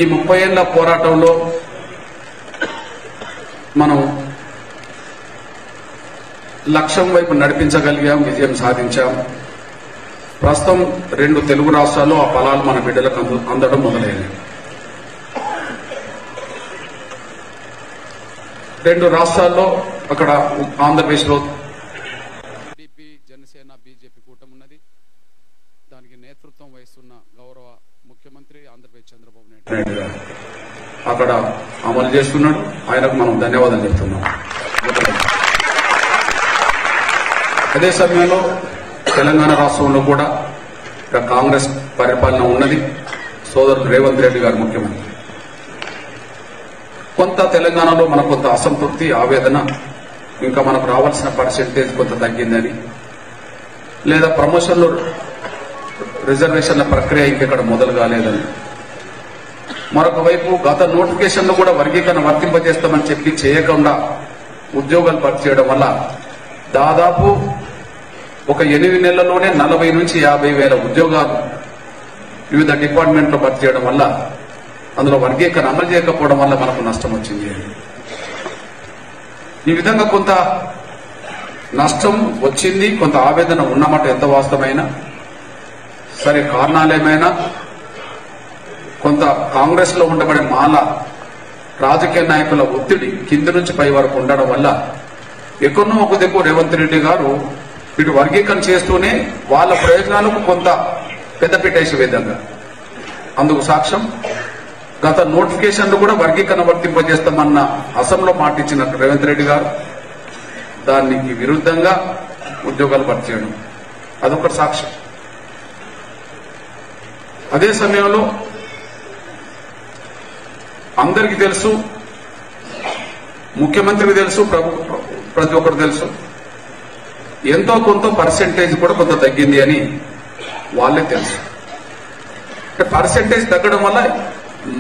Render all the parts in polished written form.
ఈ 30 ఏళ్ల పోరాటంలో మనం లక్ష్యం వైపు నడిపించగలిగాం, విజయం సాధించాం. ప్రస్తుతం 2 తెలుగు రాష్ట్రాల్లో ఆ ఫలాలు మన బిడ్డలకు అందడం మొదలైంది. 2 రాష్ట్రాల్లో అక్కడ ఆంధ్రప్రదేశ్లో టీడీపీ, జనసేన, బీజేపీ కూటమి ఉన్నది. దానికి నేతృత్వం వహిస్తున్న గౌరవ ముఖ్యమంత్రి ఆంధ్రప్రదేశ్ చంద్రబాబు నాయుడు గారు అక్కడ అమలు చేస్తున్నాడు. ఆయనకు మనం ధన్యవాదాలు చెప్తున్నాం. అదే సమయంలో తెలంగాణ రాష్ట్రంలో కూడా కాంగ్రెస్ పరిపాలన ఉన్నది. సోదరుడు రేవంత్ రెడ్డి గారు ముఖ్యమంత్రి. కొంత తెలంగాణలో మనకు కొంత అసంతృప్తి, ఆవేదన, ఇంకా మనకు రావాల్సిన పర్సెంటేజ్ కొంత తగ్గిందని, లేదా ప్రమోషన్లు రిజర్వేషన్ల ప్రక్రియ ఇంకెక్కడ మొదలు కాలేదని, మరొక వైపు గత నోటిఫికేషన్లు కూడా వర్గీకరణ వర్తింపజేస్తామని చెప్పి చేయకుండా ఉద్యోగాలు భర్తీ చేయడం వల్ల దాదాపు ఒక 8 నెలల్లోనే 40 నుంచి 50 వేల ఉద్యోగాలు వివిధ డిపార్ట్మెంట్లో భర్తీ చేయడం వల్ల, అందులో వర్గీకరణ అమలు చేయకపోవడం వల్ల మనకు నష్టం వచ్చింది. ఈ విధంగా కొంత నష్టం వచ్చింది, కొంత ఆవేదన ఉన్నమాట ఎంత వాస్తవమైనా సరే. కారణాలేమైనా కొంత కాంగ్రెస్ లో ఉండబడే మాల రాజకీయ నాయకుల ఒత్తిడి కింది నుంచి పై వరకు ఉండడం వల్ల ఎక్కడో ఒక దిక్కు రేవంత్ రెడ్డి గారు ఇటు వర్గీకరణ చేస్తూనే వాళ్ళ ప్రయోజనాలకు కొంత పెద్దపీటేసే విధంగా. అందుకు సాక్ష్యం గత నోటిఫికేషన్లు కూడా వర్గీకరణ వర్తింపజేస్తామన్న అసెంబ్లీలో మాట ఇచ్చిన రేవంత్ రెడ్డి గారు దానికి విరుద్ధంగా ఉద్యోగాలు భర్తీ చేయడం అదొకటి సాక్ష్యం. అదే సమయంలో అందరికీ తెలుసు, ముఖ్యమంత్రికి తెలుసు, ప్రతి ఒక్కరు తెలుసు, ఎంతో కొంత పర్సెంటేజ్ కూడా కొంత తగ్గింది అని వాళ్ళే తెలుసు. పర్సెంటేజ్ తగ్గడం వల్ల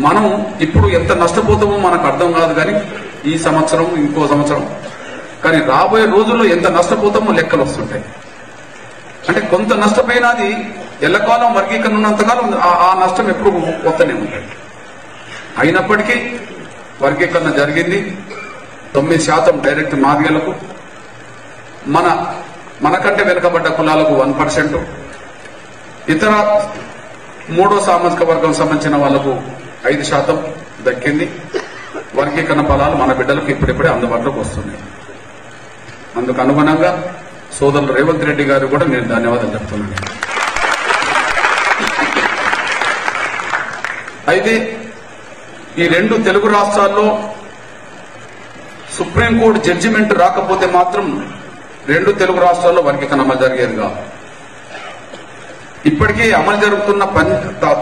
మనం ఇప్పుడు ఎంత నష్టపోతామో మనకు అర్థం కాదు. కానీ ఈ సంవత్సరం, ఇంకో సంవత్సరం, కానీ రాబోయే రోజుల్లో ఎంత నష్టపోతామో లెక్కలు వస్తుంటాయి. అంటే కొంత నష్టపోయినది ఎల్లకాలం వర్గీకరణ ఉన్నంతకాలం ఆ నష్టం ఎప్పుడు వస్తూనే ఉంటుంది. అయినప్పటికీ వర్గీకరణ జరిగింది. 9% డైరెక్ట్ మాదిగలకు, మనకంటే వెనుకబడ్డ కులాలకు 1%, ఇతర 3వ సామాజిక వర్గం సంబంధించిన వాళ్లకు 5% దక్కింది. వర్గీకరణ ఫలాలు మన బిడ్డలకు ఇప్పుడిప్పుడే అందుబాటులోకి వస్తున్నాయి. అందుకు అనుగుణంగా సోదరులు రేవంత్ రెడ్డి గారు కూడా నేను ధన్యవాదాలు చెప్తున్నాను. అయితే ఈ 2 తెలుగు రాష్ట్రాల్లో సుప్రీంకోర్టు జడ్జిమెంట్ రాకపోతే మాత్రం 2 తెలుగు రాష్ట్రాల్లో వర్గీకరణ అమలు జరిగేది కాదు. ఇప్పటికీ అమలు జరుగుతున్న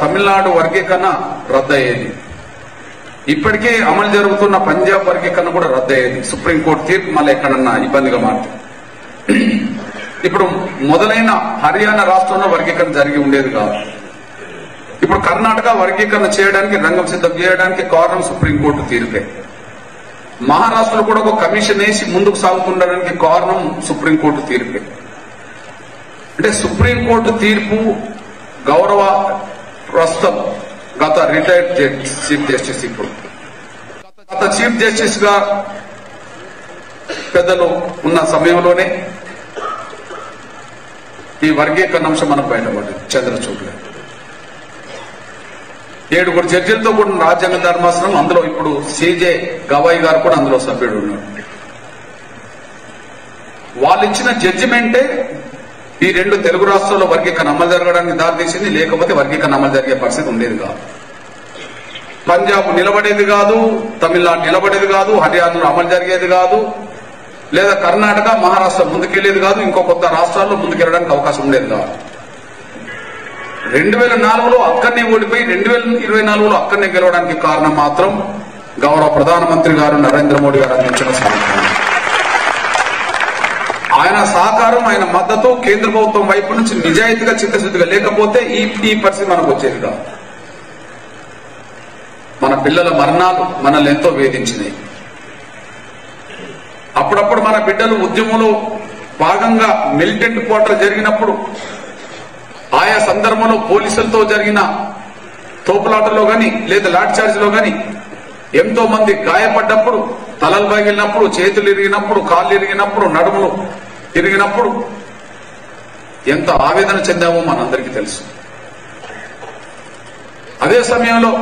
తమిళనాడు వర్గీకరణ రద్దయ్యేది. ఇప్పటికే అమలు జరుగుతున్న పంజాబ్ వర్గీకరణ కూడా రద్దయ్యేది. సుప్రీంకోర్టు తీర్పు మళ్ళీ ఎక్కడన్నా ఇబ్బందిగా మారుతుంది. ఇప్పుడు మొదలైన హర్యానా రాష్ట్రంలో వర్గీకరణ జరిగి ఉండేది కాదు. ఇప్పుడు కర్ణాటక వర్గీకరణ చేయడానికి రంగం సిద్ధం చేయడానికి కారణం సుప్రీంకోర్టు తీర్పే. మహారాష్ట్రలో కూడా ఒక కమిషన్ వేసి ముందుకు సాగుతుండడానికి కారణం సుప్రీంకోర్టు తీర్పే. అంటే సుప్రీంకోర్టు తీర్పు గౌరవ ప్రస్తుతం గత రిటైర్డ్ చీఫ్ జస్టిస్, ఇప్పుడు గత చీఫ్ జస్టిస్ గా పెద్దలు ఉన్న సమయంలోనే ఈ వర్గీకరణ అంశం మనకు బయటపడింది. చంద్రచూడ్ 7 జడ్జిలతో కూడిన రాజ్యాంగ ధర్మాసనం, అందులో ఇప్పుడు సిజే గవాయి గారు కూడా అందులో సభ్యుడు ఉన్నారు. వాళ్ళు ఇచ్చిన జడ్జిమెంటే ఈ 2 తెలుగు రాష్ట్రాల్లో వర్గీకరణ అమలు జరగడానికి దారితీసింది. లేకపోతే వర్గీకరణ అమలు జరిగే పరిస్థితి ఉండేది కాదు. పంజాబ్ నిలబడేది కాదు, తమిళనాడు నిలబడేది కాదు, హర్యానాలో అమలు జరిగేది కాదు, లేదా కర్ణాటక, మహారాష్ట్ర ముందుకెళ్లేది కాదు, ఇంకో కొత్త రాష్ట్రాల్లో ముందుకెళ్ళడానికి అవకాశం ఉండేది కాదు. 2004లో అక్కడనే ఓడిపోయి 2024లో అక్కడనే గెలవడానికి కారణం మాత్రం గౌరవ ప్రధానమంత్రి గారు నరేంద్ర మోడీ గారు అందించిన సహకారం. ఆయన సహకారం, ఆయన మద్దతు కేంద్ర ప్రభుత్వం వైపు నుంచి నిజాయితీగా, చిత్తశుద్ధిగా లేకపోతే ఈ పరిస్థితి మనకు వచ్చేది కాదు. మన పిల్లల మరణాలు మనల్ని ఎంతో వేధించినాయి. అప్పుడప్పుడు మన బిడ్డలు ఉద్యమంలో భాగంగా మిలిటెంట్ పోరాటాలు జరిగినప్పుడు ఆయా సందర్భంలో పోలీసులతో జరిగిన తోపులాటలో గాని లేదా లాఠీ చార్జిలో గాని ఎంతో మంది గాయపడ్డప్పుడు, తలలు పగిలినప్పుడు, చేతులు ఇరిగినప్పుడు, కాళ్ళు ఇరిగినప్పుడు, నడుములు ఇరిగినప్పుడు ఎంత ఆవేదన చెందామో మనందరికీ తెలుసు. అదే సమయంలో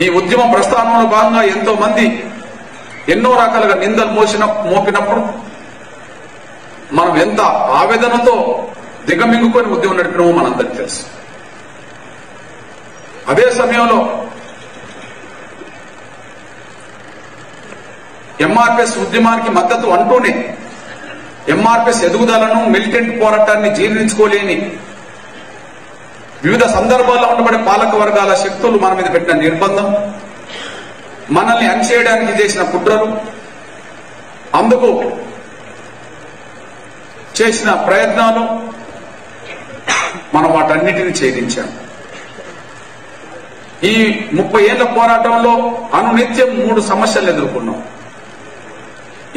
ఈ ఉద్యమ ప్రస్థానంలో భాగంగా ఎంతో మంది ఎన్నో రకాలుగా నిందలు మోపినప్పుడు మనం ఎంత ఆవేదనతో దిగమింగుకొని ఉద్యమం నడిపినామో మనందరికీ తెలుసు. అదే సమయంలో ఎంఆర్పిఎస్ ఉద్యమానికి మద్దతు అంటూనే ఎంఆర్పిఎస్ ఎదుగుదలను, మిలిటెంట్ పోరాటాన్ని జీర్ణించుకోలేని వివిధ సందర్భాల్లో ఉండబడే పాలక వర్గాల శక్తులు మన మీద పెట్టిన నిర్బంధం, మనల్ని అణిచేయడానికి చేసిన కుట్రలు, అందుకు చేసిన ప్రయత్నాలు, మనం వాటన్నిటిని ఛేదించాం. ఈ 30 ఏళ్ల పోరాటంలో అనునిత్యం 3 సమస్యలు ఎదుర్కొన్నాం.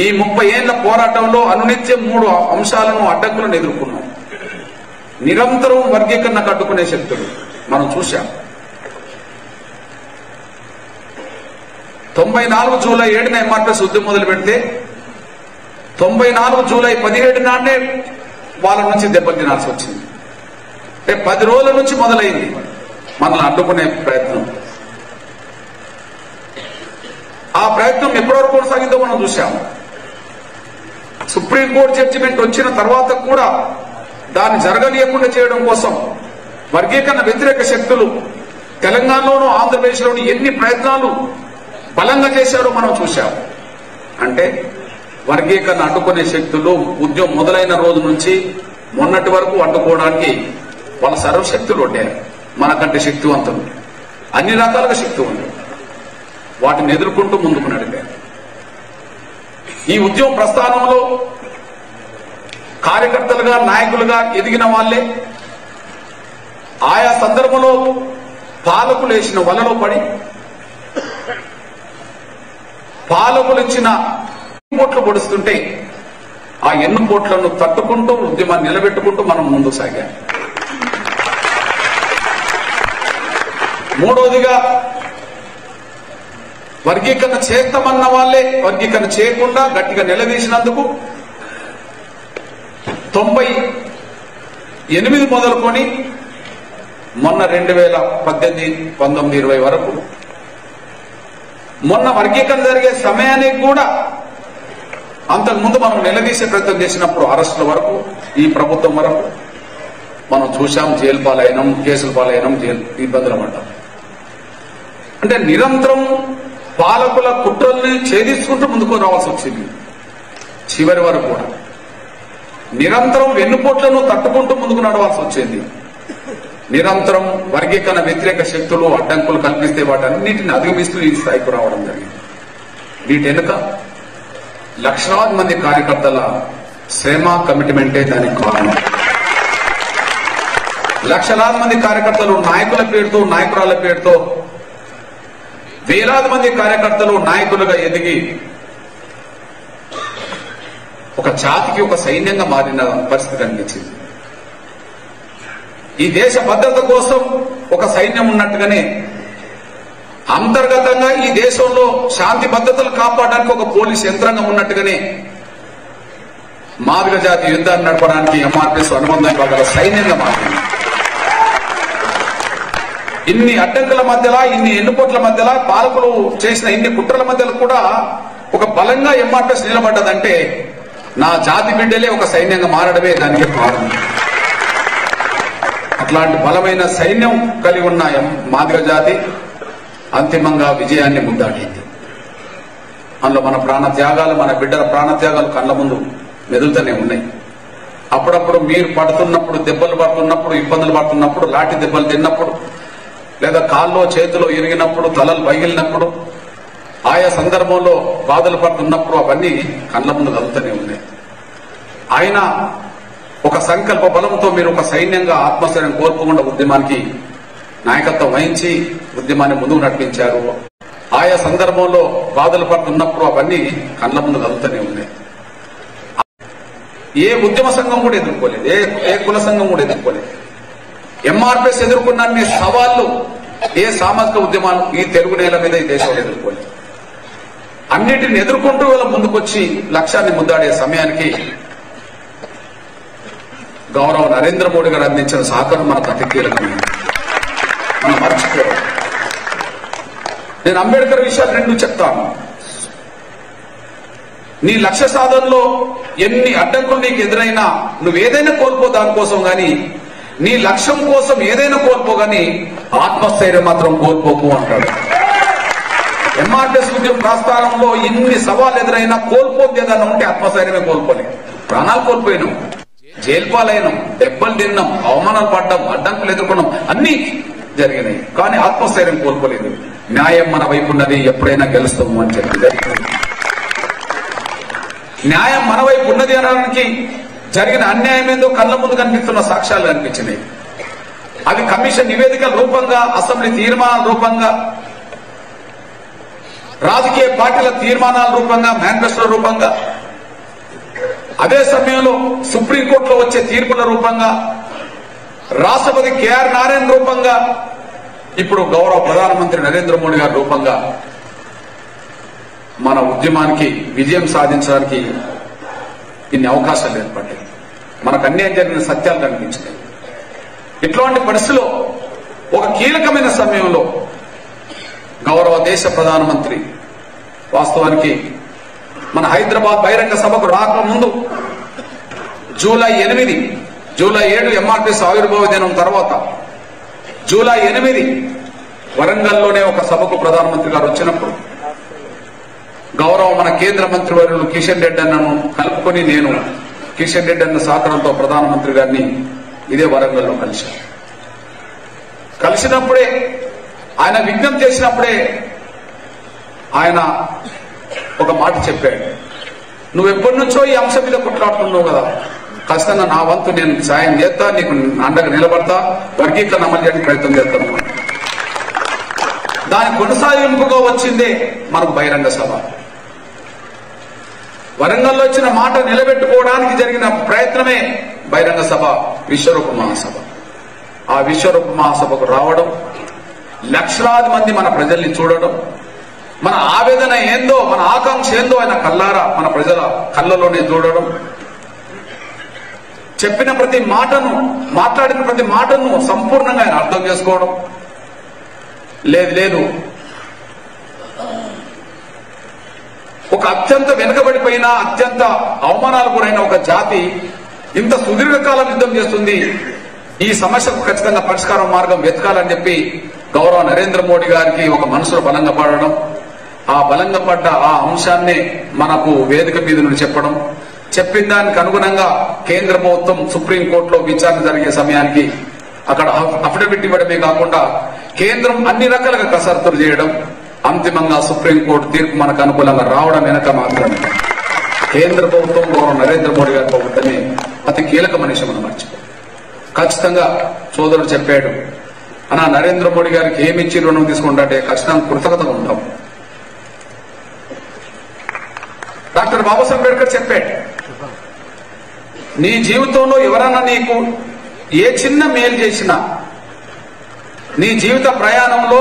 ఈ 30 ఏళ్ల పోరాటంలో అనునిత్యం 3 అంశాలను, అడ్డంకులను ఎదుర్కొన్నాం. నిరంతరం వర్గీకరణకు అడ్డుకునే శక్తులు మనం చూశాం. 94 జూలై 7న ఎంఆర్పిఎస్ ఉద్యమం మొదలు పెడితే 94 జూలై 17 నాడే వాళ్ళ నుంచి దెబ్బలు తినాల్సి వచ్చింది. 10 రోజుల నుంచి మొదలైంది మనల్ని అడ్డుకునే ప్రయత్నం. ఆ ప్రయత్నం ఎప్పటివరకు కొనసాగిందో మనం చూశాము. సుప్రీంకోర్టు జడ్జిమెంట్ వచ్చిన తర్వాత కూడా దాన్ని జరగనీయకుండా చేయడం కోసం వర్గీకరణ వ్యతిరేక శక్తులు తెలంగాణలోనూ ఆంధ్రప్రదేశ్లోని ఎన్ని ప్రయత్నాలు బలంగా చేశారో మనం చూశాము. అంటే వర్గీకరణ అడ్డుకునే శక్తులు ఉద్యమం మొదలైన రోజు నుంచి మొన్నటి వరకు అడ్డుకోవడానికి వాళ్ళ సర్వశక్తులు ఉండారు. మనకంటే శక్తివంతులు, అన్ని రకాలుగా శక్తి ఉంది. వాటిని ఎదుర్కొంటూ ముందుకు నడిపారు. ఈ ఉద్యమ ప్రస్థానంలో కార్యకర్తలుగా, నాయకులుగా ఎదిగిన వాళ్ళే ఆయా సందర్భంలో పాలకులు వేసిన వలలో పడి పాలకులు ఇచ్చిన పోట్లు పొడుస్తుంటే ఆ ఎన్నుపోట్లను తట్టుకుంటూ ఉద్యమాన్ని నిలబెట్టుకుంటూ మనం ముందుకు సాగాం. మూడోదిగా వర్గీకరణ చేస్తామన్న వాళ్ళే వర్గీకరణ చేయకుండా గట్టిగా నిలదీసినందుకు 98 మొదలుకొని మొన్న 2018, 19, 20 వరకు మొన్న వర్గీకరణ జరిగే సమయానికి కూడా అంతకుముందు మనం నిలదీసే ప్రయత్నం చేసినప్పుడు అరెస్టుల వరకు, ఈ ప్రభుత్వం వరకు మనం చూశాం. జైలు పాలైనం, కేసుల పాలైనం, జైలు ఇబ్బందులు పడ్డాం. అంటే నిరంతరం పాలకుల కుట్రల్ని ఛేదించుకుంటూ ముందుకు రావాల్సి వచ్చింది. చివరి వరకు కూడా నిరంతరం వెన్నుపోట్లను తట్టుకుంటూ ముందుకు నడవాల్సి వచ్చింది. నిరంతరం వర్గీకరణ వ్యతిరేక శక్తులు అడ్డంకులు కల్పిస్తే వాటన్నిటిని అధిగమిస్తూ ఈ స్థాయికి రావడం జరిగింది. వీటి వెనుక లక్షలాది మంది కార్యకర్తల శ్రమ, కమిట్మెంటే దానికి కారణం. లక్షలాది మంది కార్యకర్తలు నాయకుల పేరుతో, నాయకురాల పేరుతో వేలాది మంది కార్యకర్తలు నాయకులుగా ఎదిగి ఒక జాతికి ఒక సైన్యంగా మారిన పరిస్థితి కనిపించింది. ఈ దేశ భద్రత కోసం ఒక సైన్యం ఉన్నట్టుగానే అంతర్గతంగా ఈ దేశంలో శాంతి భద్రతలు కాపాడడానికి ఒక పోలీస్ యంత్రాంగం ఉన్నట్టుగానే మాదిగ జాతి యుద్ధాన్ని నడపడానికి ఎంఆర్పిఎస్ అనుబంధ విభాగాల సైన్యంగా మారింది. ఇన్ని అడ్డంకుల మధ్యలో, ఇన్ని ఎన్నుపోట్ల మధ్యలో, పాలకులు చేసిన ఇన్ని కుట్రల మధ్యలో కూడా ఒక బలంగా ఎంఆర్పిఎస్ నిలబడ్డదంటే నా జాతి బిడ్డలే ఒక సైన్యంగా మారడమే దానికి కారణం. అట్లాంటి బలమైన సైన్యం కలిగి ఉన్న మాదిగ జాతి అంతిమంగా విజయాన్ని ముందాడింది. అందులో మన ప్రాణ త్యాగాలు, మన బిడ్డల ప్రాణ త్యాగాలు కళ్ళ ముందు మెదులుతూనే ఉన్నాయి. అప్పుడప్పుడు మీరు పడుతున్నప్పుడు, దెబ్బలు పడుతున్నప్పుడు, ఇబ్బందులు పడుతున్నప్పుడు, లాఠీ దెబ్బలు తిన్నప్పుడు, లేదా కాల్లో చేతిలో ఇరిగినప్పుడు, తలలు పగిలినప్పుడు, ఆయా సందర్భంలో బాధలు పడుతున్నప్పుడు అవన్నీ కళ్ళ ముందు కలుగుతూనే ఉన్నాయి. ఆయన ఒక సంకల్ప బలంతో మీరు ఒక సైన్యంగా ఆత్మస్థైర్యం కోల్పోకుండా ఉద్యమానికి నాయకత్వం వహించి ఉద్యమాన్ని ముందుకు నడిపించారు. ఆయా సందర్భంలో బాధలు పడుతున్నప్పుడు అవన్నీ కళ్ళ ముందు కలుగుతూనే ఉన్నాయి. ఏ ఉద్యమ సంఘం కూడా ఎదుర్కోలేదు, ఏ కుల సంఘం కూడా ఎదుర్కోలేదు. ఎంఆర్పిఎస్ ఎదుర్కొన్న సవాళ్లు ఏ సామాజిక ఉద్యమాలు ఈ తెలుగు నేల మీద ఈ దేశంలో ఎదుర్కోలేదు. అన్నిటిని ఎదుర్కొంటూ వీళ్ళ ముందుకొచ్చి లక్ష్యాన్ని ముద్దాడే సమయానికి గౌరవ నరేంద్ర మోడీ గారు అందించిన సహకారం మనకు అతి కీలకమైనది. మనం మర్చిపోవాలి. నేను అంబేద్కర్ విషయాలు రెండు చెప్తాను. నీ లక్ష్య సాధనలో ఎన్ని అడ్డంకులు నీకు ఎదురైనా నువ్వేదైనా కోల్పో దానికోసం గాని, నీ లక్ష్యం కోసం ఏదైనా కోల్పో గాని ఆత్మస్థైర్యం మాత్రం కోల్పోకు అంటాడు. ఎంఆర్పిఎస్ ఉద్యమ ప్రస్థానంలో ఇన్ని సవాళ్ళు ఎదురైనా కోల్పోతే ఏదైనా ఉంటే ఆత్మస్థైర్యమే కోల్పోలేదు. ప్రాణాలు కోల్పోయినాం, జైలు పాలైనాం, దెబ్బలు తిన్నాం, అవమానాలు పడ్డాం, అడ్డంకులు ఎదుర్కొన్నాం, అన్ని జరిగినాయి. కానీ ఆత్మస్థైర్యం కోల్పోలేదు. న్యాయం మన వైపు ఉన్నది, ఎప్పుడైనా గెలుస్తాము అని చెప్పి న్యాయం మన వైపు ఉన్నది అనడానికి జరిగిన అన్యాయం ఏందో కళ్ళ ముందు కనిపిస్తున్న సాక్ష్యాలు కనిపించినాయి. అది కమిషన్ నివేదికల రూపంగా, అసెంబ్లీ తీర్మానాల రూపంగా, రాజకీయ పార్టీల తీర్మానాల రూపంగా, మేనిఫెస్టో రూపంగా, అదే సమయంలో సుప్రీంకోర్టులో వచ్చే తీర్పుల రూపంగా, రాష్ట్రపతి కేఆర్ నారాయణ రూపంగా, ఇప్పుడు గౌరవ ప్రధానమంత్రి నరేంద్ర మోడీ గారి రూపంగా మన ఉద్యమానికి విజయం సాధించడానికి ఇన్ని అవకాశాలు ఏర్పడ్డాయి. మనకు అన్యాయం జరిగిన సత్యాలు కనిపించినాయి. ఇట్లాంటి పరిస్థితిలో ఒక కీలకమైన సమయంలో గౌరవ దేశ ప్రధానమంత్రి వాస్తవానికి మన హైదరాబాద్ బహిరంగ సభకు రాకముందు జూలై 7 ఎంఆర్పిఎస్ ఆవిర్భావ దినం తర్వాత జూలై 8 వరంగల్లోనే ఒక సభకు ప్రధానమంత్రి గారు వచ్చినప్పుడు గౌరవ మన కేంద్ర మంత్రి వర్యులు కిషన్ రెడ్డి అన్నను కలుపుకొని నేను కిషన్ రెడ్డి అన్న సహకారంతో ప్రధానమంత్రి గారిని ఇదే వరంగల్లో కలిసినప్పుడే ఆయన విజ్ఞప్తి చేసినప్పుడే ఆయన ఒక మాట చెప్పాడు. నువ్వు ఎప్పటి నుంచో ఈ అంశం మీద కొట్లాడుతున్నావు కదా, ఖచ్చితంగా నా వంతు నేను సాయం చేస్తా, నీకు అండగా నిలబడతా, వర్గీకరణ అమలు చేయడానికి ప్రయత్నం చేస్తాను. దాని కొనసాగింపుగా వచ్చిందే మనకు బహిరంగ సభ. వరంగల్లో వచ్చిన మాట నిలబెట్టుకోవడానికి జరిగిన ప్రయత్నమే బహిరంగ సభ, విశ్వరూప మహాసభ. ఆ విశ్వరూప మహాసభకు రావడం, లక్షలాది మంది మన ప్రజల్ని చూడడం, మన ఆవేదన ఏందో, మన ఆకాంక్ష ఏందో ఆయన కళ్ళారా మన ప్రజల కళ్ళలోనే చూడడం, చెప్పిన ప్రతి మాటను, మాట్లాడిన ప్రతి మాటను సంపూర్ణంగా ఆయన అర్థం చేసుకోవడం, లేదు ఒక అత్యంత వెనుకబడిపోయిన, అత్యంత అవమానాలు గురైన ఒక జాతి ఇంత సుదీర్ఘకాలం యుద్ధం చేస్తుంది, ఈ సమస్యకు ఖచ్చితంగా పరిష్కారం మార్గం వెతకాలని చెప్పి గౌరవ నరేంద్ర మోడీ గారికి ఒక మనసులో బలంగా పడడం, ఆ బలంగా పడ్డ ఆ అంశాన్నే మనకు వేదిక మీద నుండి చెప్పడం, చెప్పిన దానికి అనుగుణంగా కేంద్ర ప్రభుత్వం సుప్రీంకోర్టులో విచారణ జరిగే సమయానికి అక్కడ అఫిడవిట్ ఇవ్వడమే కాకుండా కేంద్రం అన్ని రకాలుగా కసరత్తులు చేయడం, అంతిమంగా సుప్రీంకోర్టు తీర్పు మనకు అనుకూలంగా రావడం వెనక మాత్రమే కేంద్ర ప్రభుత్వం గౌరవ నరేంద్ర మోడీ గారి ప్రభుత్వమే అతి కీలకమైన విషయం మనం మర్చిపో. ఖచ్చితంగా సోదరుడు చెప్పాడు, అన్నా నరేంద్ర మోడీ గారికి ఏమిచ్చి రుణం తీసుకుంటే ఖచ్చితంగా కృతజ్ఞతగా ఉంటాం. డాక్టర్ బాబాసాహెబ్ అంబేద్కర్ చెప్పాడు, నీ జీవితంలో ఎవరన్నా నీకు ఏ చిన్న మేలు చేసినా, నీ జీవిత ప్రయాణంలో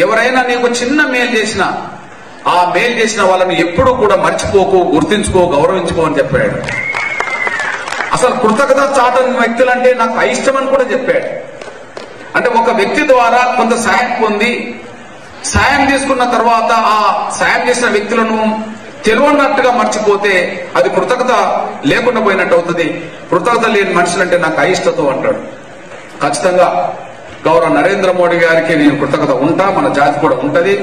ఎవరైనా నీకు చిన్న మేలు చేసినా ఆ మేలు చేసిన వాళ్ళని ఎప్పుడూ కూడా మర్చిపోకు, గుర్తించుకో, గౌరవించుకో అని చెప్పాడు. అసలు కృతజ్ఞత చాటని వ్యక్తులంటే నాకు అయిష్టం అని కూడా చెప్పాడు. అంటే ఒక వ్యక్తి ద్వారా కొంత సాయం పొంది సాయం తీసుకున్న తర్వాత ఆ సాయం చేసిన వ్యక్తులను తెలియనట్టుగా మర్చిపోతే అది కృతజ్ఞత లేకుండా పోయినట్టు అవుతుంది. కృతజ్ఞత లేని మనుషులంటే నాకు అయిష్టతో అంటాడు. ఖచ్చితంగా గౌరవ నరేంద్ర మోడీ గారికి నేను కృతజ్ఞత ఉంటా, మన జాతి కూడా ఉంటది.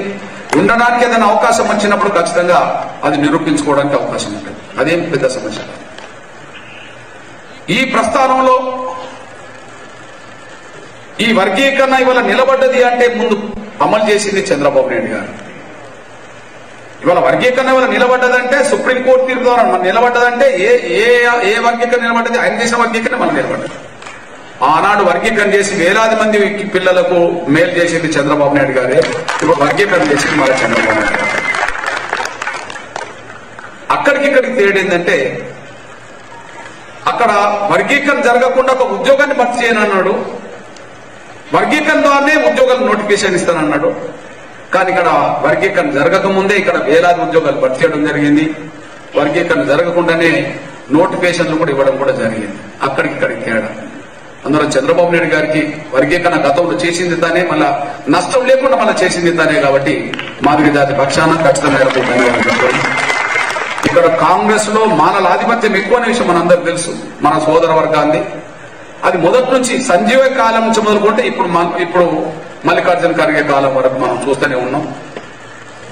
ఉండడానికి ఏదైనా అవకాశం వచ్చినప్పుడు ఖచ్చితంగా అది నిరూపించుకోవడానికి అవకాశం ఉంటుంది. అదేం పెద్ద సమస్య. ఈ ప్రస్థానంలో ఈ వర్గీకరణ ఇవాళ నిలబడ్డది అంటే ముందు అమలు చేసింది చంద్రబాబు నాయుడు గారు. ఇవాళ వర్గీకరణ ఇవాళ నిలబడ్డదంటే సుప్రీంకోర్టు తీర్పు ద్వారా మనం నిలబడ్డదంటే ఏ వర్గీకరణ నిలబడ్డది? ఆయన చేసిన వర్గీకరణ మనం నిలబడ్డది. ఆనాడు వర్గీకరణ చేసి వేలాది మంది పిల్లలకు మేలు చేసింది చంద్రబాబు నాయుడు గారే. ఇప్పుడు వర్గీకరణ చేసింది మన చంద్రబాబు నాయుడు గారు. అక్కడికి తేడేందంటే అక్కడ వర్గీకరణ జరగకుండా ఒక ఉద్యోగాన్ని భర్తీ చేయనన్నాడు. వర్గీకరణ ద్వారానే ఉద్యోగాలు నోటిఫికేషన్ ఇస్తానన్నాడు. కానీ ఇక్కడ వర్గీకరణ జరగకముందే ఇక్కడ వేలాది ఉద్యోగాలు భర్తీ చేయడం జరిగింది. వర్గీకరణ జరగకుండానే నోటిఫికేషన్లు కూడా ఇవ్వడం కూడా జరిగింది. అక్కడికి తేడా. అందులో చంద్రబాబు నాయుడు గారికి వర్గీకరణ గతంలో చేసింది తానే, మళ్ళా నష్టం లేకుండా మళ్ళీ చేసింది తానే. కాబట్టి మాదిగ జాతి పక్షాన ఖచ్చితంగా ధన్యవాదాలు. ఇక్కడ కాంగ్రెస్ లో మానల ఆధిపత్యం ఎక్కువ అనే విషయం మనందరికి తెలుసు. మన సోదర వర్గాన్ని అది మొదటి నుంచి సంజీవ కాలం నుంచి మొదలుకుంటే ఇప్పుడు మల్లికార్జున ఖర్గే కాలం వరకు మనం చూస్తూనే ఉన్నాం.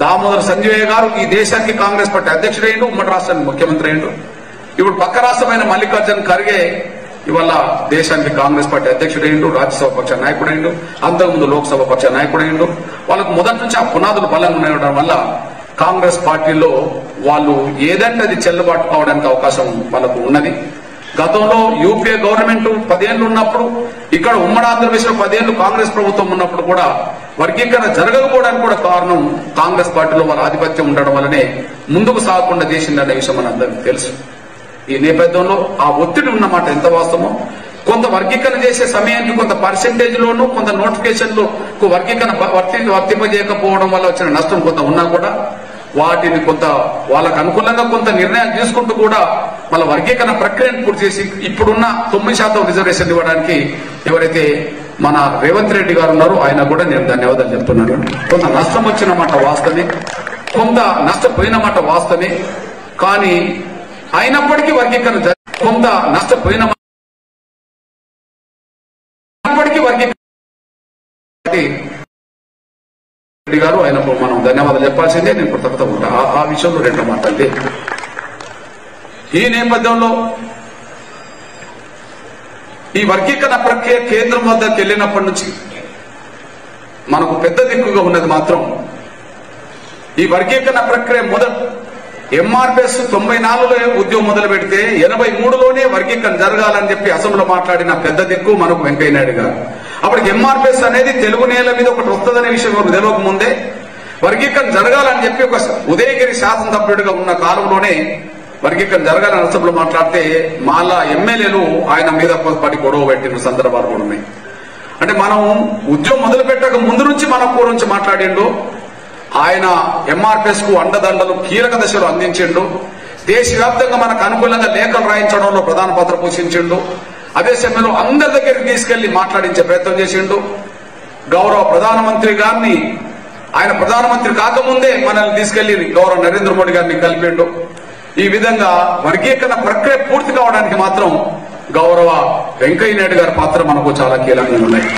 దామోదర్ సంజయ్ గారు ఈ దేశానికి కాంగ్రెస్ పార్టీ అధ్యక్షుడైండు, ఉమ్మడి రాష్ట్రానికి ముఖ్యమంత్రి అయిండు. ఇప్పుడు పక్క రాష్ట్రమైన మల్లికార్జున ఖర్గే ఇవాళ దేశానికి కాంగ్రెస్ పార్టీ అధ్యక్షుడైండు, రాజ్యసభ పక్ష నాయకుడైండు, అంతకుముందు లోక్సభ పక్ష నాయకుడైండు. వాళ్ళకు మొదటి నుంచి ఆ పునాదులు బలంగా ఉండడం వల్ల కాంగ్రెస్ పార్టీలో వాళ్ళు ఏదంటే అది చెల్లుబాటు కావడానికి అవకాశం వాళ్ళకు ఉన్నది. గతంలో యూపీఏ గవర్నమెంట్ 10 ఏళ్లు ఉన్నప్పుడు, ఇక్కడ ఉమ్మడి ఆంధ్రప్రదేశ్ లో 10 ఏళ్లు కాంగ్రెస్ ప్రభుత్వం ఉన్నప్పుడు కూడా వర్గీకరణ జరగకపోవడానికి కూడా కారణం కాంగ్రెస్ పార్టీలో వాళ్ళ ఆధిపత్యం ఉండడం వల్లనే ముందుకు సాగకుండా చేసిందనే విషయం మనందరికీ తెలుసు. ఈ నేపథ్యంలో ఆ ఒత్తిడి ఉన్నమాట ఎంత వాస్తవమో, కొంత వర్గీకరణ చేసే సమయానికి కొంత పర్సెంటేజ్ లోను, కొంత నోటిఫికేషన్లు వర్గీకరణ వర్తింపజేయకపోవడం వల్ల వచ్చిన నష్టం కొంత ఉన్నా కూడా వాటిని కొంత వాళ్ళకు అనుకూలంగా కొంత నిర్ణయాలు తీసుకుంటూ కూడా వాళ్ళ వర్గీకరణ ప్రక్రియను పూర్తి చేసి ఇప్పుడున్న 9% రిజర్వేషన్ ఇవ్వడానికి ఎవరైతే మన రేవంత్ రెడ్డి గారు ఉన్నారో ఆయన కూడా నేను ధన్యవాదాలు చెప్తున్నాను. కొంత నష్టం వచ్చిన మాట వాస్తవమే, కొంత నష్టపోయిన మాట వాస్తవమే. కానీ అయినప్పటికీ వర్గీకరణ కొంత నష్టపోయిన రెడ్డి గారు ఆయనకు మనం ధన్యవాదాలు చెప్పాల్సిందే. నేను కృతజ్ఞత ఉంటా ఆ విషయంలో 2 మాట్లాడితే. ఈ నేపథ్యంలో ఈ వర్గీకరణ ప్రక్రియ కేంద్రం వద్దకు వెళ్ళినప్పటి నుంచి మనకు పెద్ద దిక్కుగా ఉన్నది మాత్రం ఈ వర్గీకరణ ప్రక్రియ ఎంఆర్పిఎస్ 94లో ఉద్యమం మొదలు పెడితే 83లోనే వర్గీకరణ జరగాలని చెప్పి అసెంబ్లీలో మాట్లాడిన పెద్ద దిక్కు మనకు వెంకయ్య నాయుడు గారు. అప్పటికి ఎంఆర్పిఎస్ అనేది తెలుగు నేల మీద ఒకటి వస్తుందనే విషయం తెలియక ముందే వర్గీకరణ జరగాలని చెప్పి ఒక ఉదయగిరి శాసనసభ్యుడిగా ఉన్న కాలంలోనే వర్గీకరణ జరగాలని అసెంబ్లీలో మాట్లాడితే మాలా ఎమ్మెల్యేలు ఆయన మీద పడి గొడవ పెట్టిన సందర్భాలు కూడా ఉన్నాయి. అంటే మనం ఉద్యమం మొదలు పెట్టక ముందు నుంచి మన గురించి మాట్లాడిండు. ఆయన ఎంఆర్పిఎస్ కు అండదండలు కీలక దశలో అందించిండు. దేశవ్యాప్తంగా మనకు అనుకూలంగా లేఖలు రాయించడంలో ప్రధాన పాత్ర పోషించిండు. అదే సమయంలో అందరి దగ్గరికి తీసుకెళ్లి మాట్లాడించే ప్రయత్నం చేసిండు. గౌరవ ప్రధానమంత్రి గారిని ఆయన ప్రధానమంత్రి కాకముందే మనల్ని తీసుకెళ్లి గౌరవ నరేంద్ర మోడీ గారిని కలిపిండు. ఈ విధంగా వర్గీకరణ ప్రక్రియ పూర్తి కావడానికి మాత్రం గౌరవ వెంకయ్య నాయుడు గారి పాత్ర మనకు చాలా కీలకంగా ఉన్నాయి.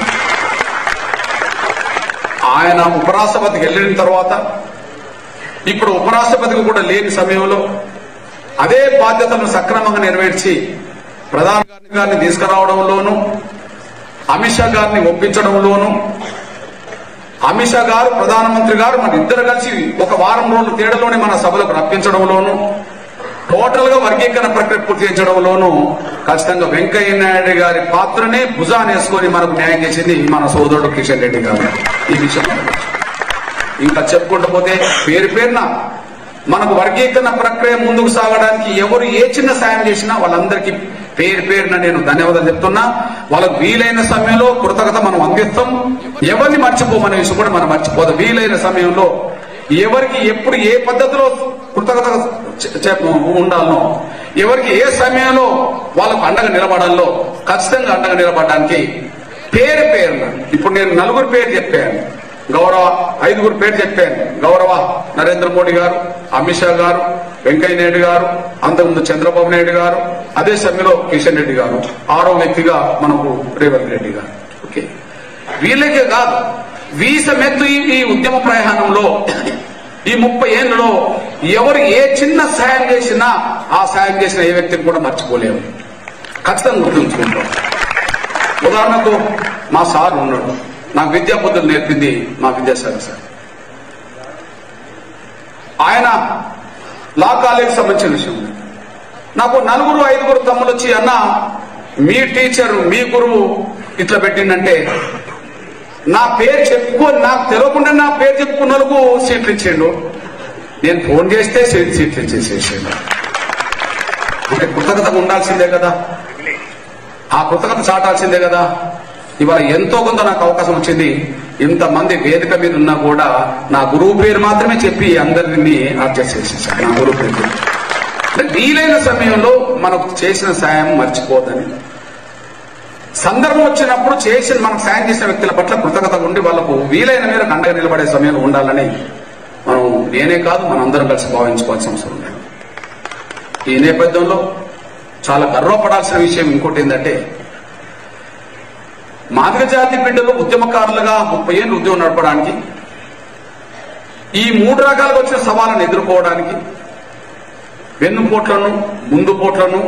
ఆయన ఉపరాష్ట్రపతికి వెళ్ళిన తర్వాత ఇప్పుడు ఉపరాష్ట్రపతికి కూడా లేని సమయంలో అదే బాధ్యతలను సక్రమంగా నెరవేర్చి ప్రధాని గారిని తీసుకురావడంలోనూ, అమిత్ షా గారిని ఒప్పించడంలోనూ, అమిత్ షా గారు ప్రధానమంత్రి గారు మన ఇద్దరు కలిసి ఒక వారం రోజుల తేడాలోనే మన సభలకు రప్పించడంలోనూ, టోటల్ గా వర్గీకరణ ప్రక్రియ పూర్తి చేయించడంలోనూ ఖచ్చితంగా వెంకయ్య నాయుడు గారి పాత్రనే భుజానేసుకొని మనకు న్యాయం చేసింది మన సోదరుడు కిషన్ రెడ్డి గారు. ఈ విషయం ఇంకా చెప్పుకుంటూ పోతే పేరున మనకు వర్గీకరణ ప్రక్రియ ముందుకు సాగడానికి ఎవరు ఏ చిన్న సాయం చేసినా వాళ్ళందరికీ పేరున నేను ధన్యవాదాలు చెప్తున్నా. వాళ్ళకు వీలైన సమయంలో కృతజ్ఞత మనం అందిస్తాం. ఎవరిని మర్చిపోమనే విషయం కూడా మనం మర్చిపోదాం. వీలైన సమయంలో ఎవరికి ఎప్పుడు ఏ పద్ధతిలో కృతజ్ఞత ఉండాలనో, ఎవరికి ఏ సమయంలో వాళ్ళకు అండగా నిలబడాలో ఖచ్చితంగా అండగా నిలబడడానికి పేరున ఇప్పుడు నేను 4 పేరు చెప్పాను, గౌరవ 5 పేరు చెప్పాను. గౌరవ నరేంద్ర మోడీ గారు, అమిత్ షా గారు, వెంకయ్య నాయుడు గారు, అంతకుముందు చంద్రబాబు నాయుడు గారు, అదే సమయంలో కిషన్ రెడ్డి గారు, 6వ వ్యక్తిగా మనకు రేవంత్ రెడ్డి గారు. ఓకే, వీళ్ళకే కాదు వీసమెత్తు ఈ ఉద్యమ ప్రయాణంలో ఈ 30 ఏళ్లలో ఎవరు ఏ చిన్న సాయం చేసినా ఆ సాయం చేసిన ఏ వ్యక్తిని కూడా మర్చిపోలేము, ఖచ్చితంగా గుర్తుంచుకుంటాం. ఉదాహరణకు మా సార్ ఉన్నాడు, నాకు విద్యా బుద్ధులు నేర్పింది మా విద్యాసాగర్ సార్. ఆయన లా కాలేజీకి సంబంధించిన విషయం. నాకు 4-5 తమ్ములు వచ్చి అన్న మీ టీచర్ మీ గురువు ఇట్లా పెట్టిందంటే నా పేరు చెప్పుకొని నాకు తెలియకుండా నా పేరు చెప్పుకున్న వాళ్ళకు సీట్లు ఇచ్చిండు. నేను ఫోన్ చేస్తే సీట్లు ఇచ్చేసేసాడు. అంటే కృతజ్ఞతగా ఉండాల్సిందే కదా, ఆ కృతజ్ఞత చాటాల్సిందే కదా. ఇవాళ ఎంతో కొంత నాకు అవకాశం వచ్చింది. ఇంతమంది వేదిక మీద ఉన్నా కూడా నా గురువు పేరు మాత్రమే చెప్పి అందరినీ అడ్జస్ట్ చేసేసాను. నా గురువు పేరు వీలైన సమయంలో మనకు చేసిన సాయం మర్చిపోదని, సందర్భం వచ్చినప్పుడు మనకు సాయం చేసిన వ్యక్తుల పట్ల కృతజ్ఞతగా ఉండి వాళ్ళకు వీలైన మేరకు అండగా నిలబడే సమయంలో ఉండాలని మనం నేనే కాదు మనందరం కలిసి భావించుకోవాల్సిన అవసరం ఉంది. ఈ నేపథ్యంలో చాలా గర్వపడాల్సిన విషయం ఇంకోటి ఏంటంటే, మాదిగ జాతి బిడ్డలు ఉద్యమకారులుగా 30 ఏళ్ళు ఉద్యమం నడపడానికి, ఈ 3 రకాలుగా వచ్చిన సవాళ్ళను ఎదుర్కోవడానికి వెన్నుపోట్లను, ముందు పోట్లను,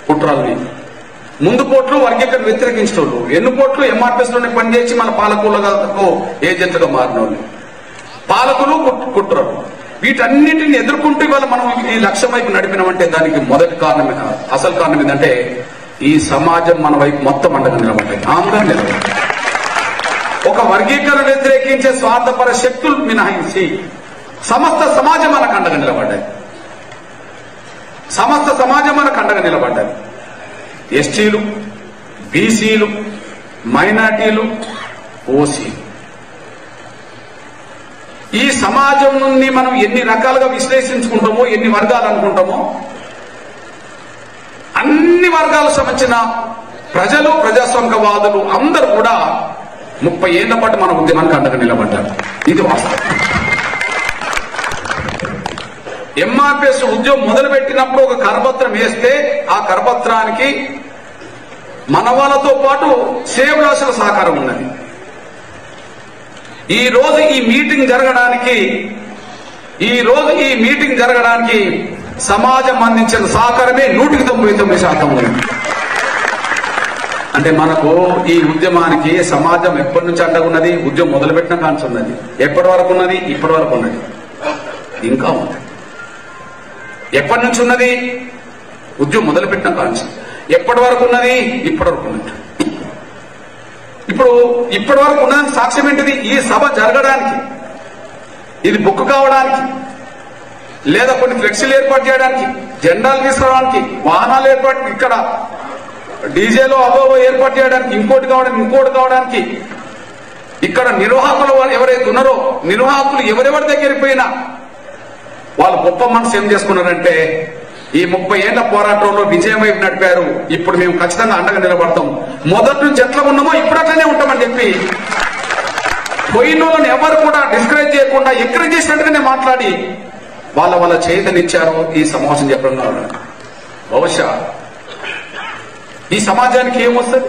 కుట్రల్ని. ముందు పోట్లు వర్గీకరణ వ్యతిరేకించిన వాళ్ళు, వెన్నుపోట్లు ఎంఆర్పిఎస్ లోనే పనిచేసి మన పాలకులకు ఏజెంట్లుగా మారిన వాళ్ళు, పాలకులు కుట్రలు. వీటన్నిటిని ఎదుర్కొంటూ ఇవాళ మనం ఈ లక్ష్యం వైపు నడిపినామంటే దానికి మొదటి కారణమే కాదు, అసలు కారణం ఏంటంటే ఈ సమాజం మన వైపు మొత్తం అండగా నిలబడ్డాయి, ఆందోళన నిలబడ్డాయి. ఒక వర్గీకరణ వ్యతిరేకించే స్వార్థపర శక్తులు మినహాయించి సమస్త సమాజం మనకు అండగా నిలబడ్డాయి. సమస్త సమాజం మనకు అండగా నిలబడ్డాయి. ఎస్టీలు, బీసీలు, మైనార్టీలు, ఓసీలు. ఈ సమాజం నుండి మనం ఎన్ని రకాలుగా విశ్లేషించుకుంటామో, ఎన్ని వర్గాలు అనుకుంటామో, అన్ని వర్గాలకు సంబంధించిన ప్రజలు, ప్రజాస్వామికవాదులు అందరూ కూడా 30 ఏళ్ల పాటు మన ఉద్యమానికి అండగా నిలబడ్డారు. ఇది వాస్తవం. ఎంఆర్పిఎస్ ఉద్యమం మొదలుపెట్టినప్పుడు ఒక కరపత్రం వేస్తే ఆ కరపత్రానికి మన వాళ్ళతో పాటు శ్రేయోభిలాషుల సహకారం ఉన్నది. ఈ రోజు ఈ మీటింగ్ జరగడానికి సమాజం అందించిన సహకారమే 199% ఉంది. అంటే మనకు ఈ ఉద్యమానికి సమాజం ఎప్పటి నుంచి అండగా ఉన్నది? ఉద్యమం మొదలుపెట్టిన కాంచి ఉన్నది. ఎప్పటి వరకు ఉన్నది? ఇప్పటి వరకు ఉన్నది, ఇంకా ఉంది. ఎప్పటి నుంచి ఉన్నది? ఉద్యమం మొదలుపెట్టిన కాంచి. ఎప్పటి వరకు ఉన్నది? ఇప్పటి వరకు ఉన్నది. ఇప్పుడు ఇప్పటి వరకు ఉన్నదానికి సాక్ష్యం ఏంటిది? ఈ సభ జరగడానికి, ఇది బుక్ కావడానికి, లేదా కొన్ని ఫ్లెక్సీలు ఏర్పాటు చేయడానికి, జెండాలు తీసుకురావడానికి, వాహనాలు ఏర్పాటు, ఇక్కడ డీజేలో అబోవో ఏర్పాటు చేయడానికి, ఇంకోటి కావడానికి, ఇక్కడ నిర్వాహకులు ఎవరైతే ఉన్నారో నిర్వాహకులు ఎవరెవరి దగ్గరికి పోయినా వాళ్ళు గొప్ప మనసు ఏం చేసుకున్నారంటే, ఈ 30 ఏళ్ల పోరాటంలో విజయం వైపు నడిపారు, ఇప్పుడు మేము ఖచ్చితంగా అండగా నిలబడతాం, మొదటి నుంచి ఎట్లా ఉన్నామో ఇప్పుడు అట్లనే ఉంటామని చెప్పి పోయిన వాళ్ళని ఎవరు కూడా డిస్కరేజ్ చేయకుండా ఎంకరేజ్ చేసినట్టుగానే మాట్లాడి వాళ్ళ చేతనిచ్చారు. ఈ సమావేశం చెప్పడం కాదు. బహుశా ఈ సమాజానికి ఏమొస్తుంది?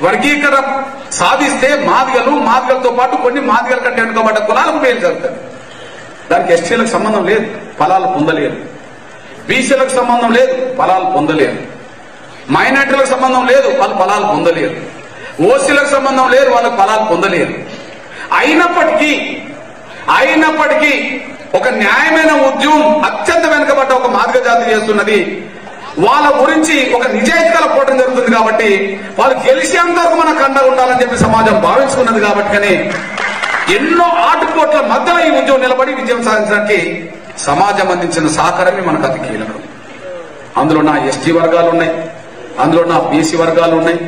వర్గీకరణ సాధిస్తే మాదిగలతో పాటు కొన్ని మాదిగల కంటే వెనుకబడ్డ కులాలకు మేలు జరుగుతుంది. దానికి ఎస్టీలకు సంబంధం లేదు, ఫలాలు పొందలేరు. బీసీలకు సంబంధం లేదు, ఫలాలు పొందలేరు. మైనార్టీలకు సంబంధం లేదు, వాళ్ళు ఫలాలు పొందలేరు. ఓసీలకు సంబంధం లేదు, వాళ్ళకు ఫలాలు పొందలేరు. అయినప్పటికీ ఒక న్యాయమైన ఉద్యమం అత్యంత వెనుకబడ్డ ఒక మాదిగ జాతి చేస్తున్నది. వాళ్ళ గురించి ఒక నిజాయితీగా పోవడం జరుగుతుంది. కాబట్టి వాళ్ళు గెలిచేంత వరకు మనకు అండగా ఉండాలని చెప్పి సమాజం భావించుకున్నది. కాబట్టి కానీ ఎన్నో ఆటుపోట్ల మధ్యలో ఈ ఉద్యమం నిలబడి విజయం సాధించడానికి సమాజం అందించిన సహకారమే మనకు అతి కీలకం. అందులో నా ఎస్టీ వర్గాలు ఉన్నాయి, అందులో నా బీసీ వర్గాలు ఉన్నాయి,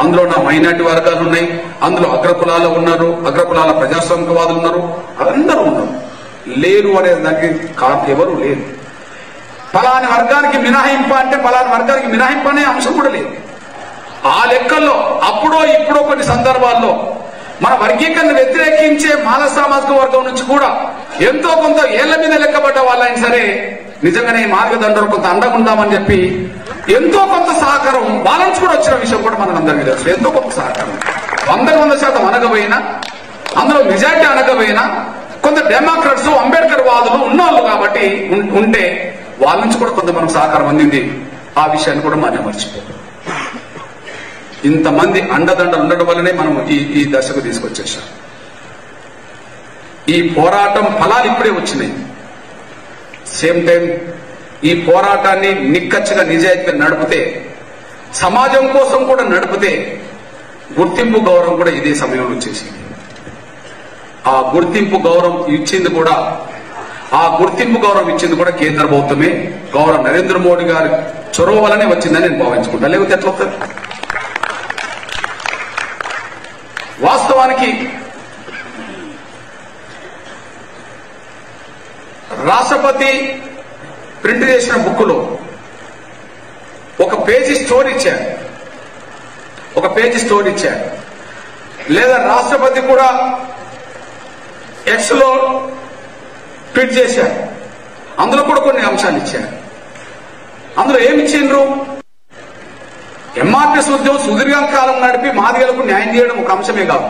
అందులో నా మైనార్టీ వర్గాలు ఉన్నాయి, అందులో అగ్రకులాలు ఉన్నారు, అగ్రకులాల ప్రజాస్వామికవాదులు ఉన్నారు, అందరూ ఉన్నారు. లేరు అనే దానికి ఎవరు లేరు. ఫలాని వర్గానికి మినహాయింపు అంటే ఫలాని వర్గానికి మినహాయింపు అనే అంశం కూడా లేదు. ఆ లెక్కల్లో అప్పుడో ఇప్పుడో కొన్ని సందర్భాల్లో మన వర్గీకరణ వ్యతిరేకించే మాల సామాజిక వర్గం నుంచి కూడా ఎంతో కొంత ఏళ్ల మీద లెక్కబడ్డ వాళ్ళైనా సరే నిజంగానే మార్గదండలు కొంత అండగా ఉందామని చెప్పి ఎంతో కొంత సహకారం వాళ్ళ నుంచి కూడా వచ్చిన విషయం కూడా మనకు అందరికీ తెలుసు. ఎంతో కొంత సహకారం 100% అనకపోయినా, అందులో మెజార్టీ అనకపోయినా కొంత డెమోక్రాట్స్, అంబేద్కర్ వాదులు ఉన్నవాళ్ళు కాబట్టి ఉంటే వాళ్ళ నుంచి కూడా కొంత మనకు సహకారం అందింది. ఆ విషయాన్ని కూడా మనం మర్చిపోయాం. ఇంతమంది అండదండలు ఉండడం వల్లనే మనం ఈ దశకు తీసుకొచ్చేసాం. ఈ పోరాటం ఫలాలు ఇప్పుడే వచ్చినాయి. సేమ్ టైం ఈ పోరాటాన్ని నిక్కచ్చిగా నిజాయితీగా నడిపితే, సమాజం కోసం కూడా నడిపితే గుర్తింపు గౌరవం కూడా ఇదే సమయంలో వచ్చేసింది. ఆ గుర్తింపు గౌరవం ఇచ్చింది కూడా కేంద్ర ప్రభుత్వమే. గౌరవ నరేంద్ర మోడీ గారి చొరవ వల్లనే వచ్చిందని నేను భావించుకుంటా. లేకపోతే ఎట్లా అవుతుంది? వాస్తవానికి రాష్ట్రపతి ప్రింట్ చేసిన బుక్కులో ఒక పేజీ స్టోరీ ఇచ్చారు, లేదా రాష్ట్రపతి కూడా ఎక్స్ లో ట్వీట్ చేశారు. అందులో కూడా కొన్ని అంశాలు ఇచ్చారు. అందులో ఏమిచ్చిండ్రు? ఎంఆర్పిఎస్ ఉద్యమం సుదీర్ఘకాలం నడిపి మాదిగలకు న్యాయం చేయడం ఒక అంశమే కాదు,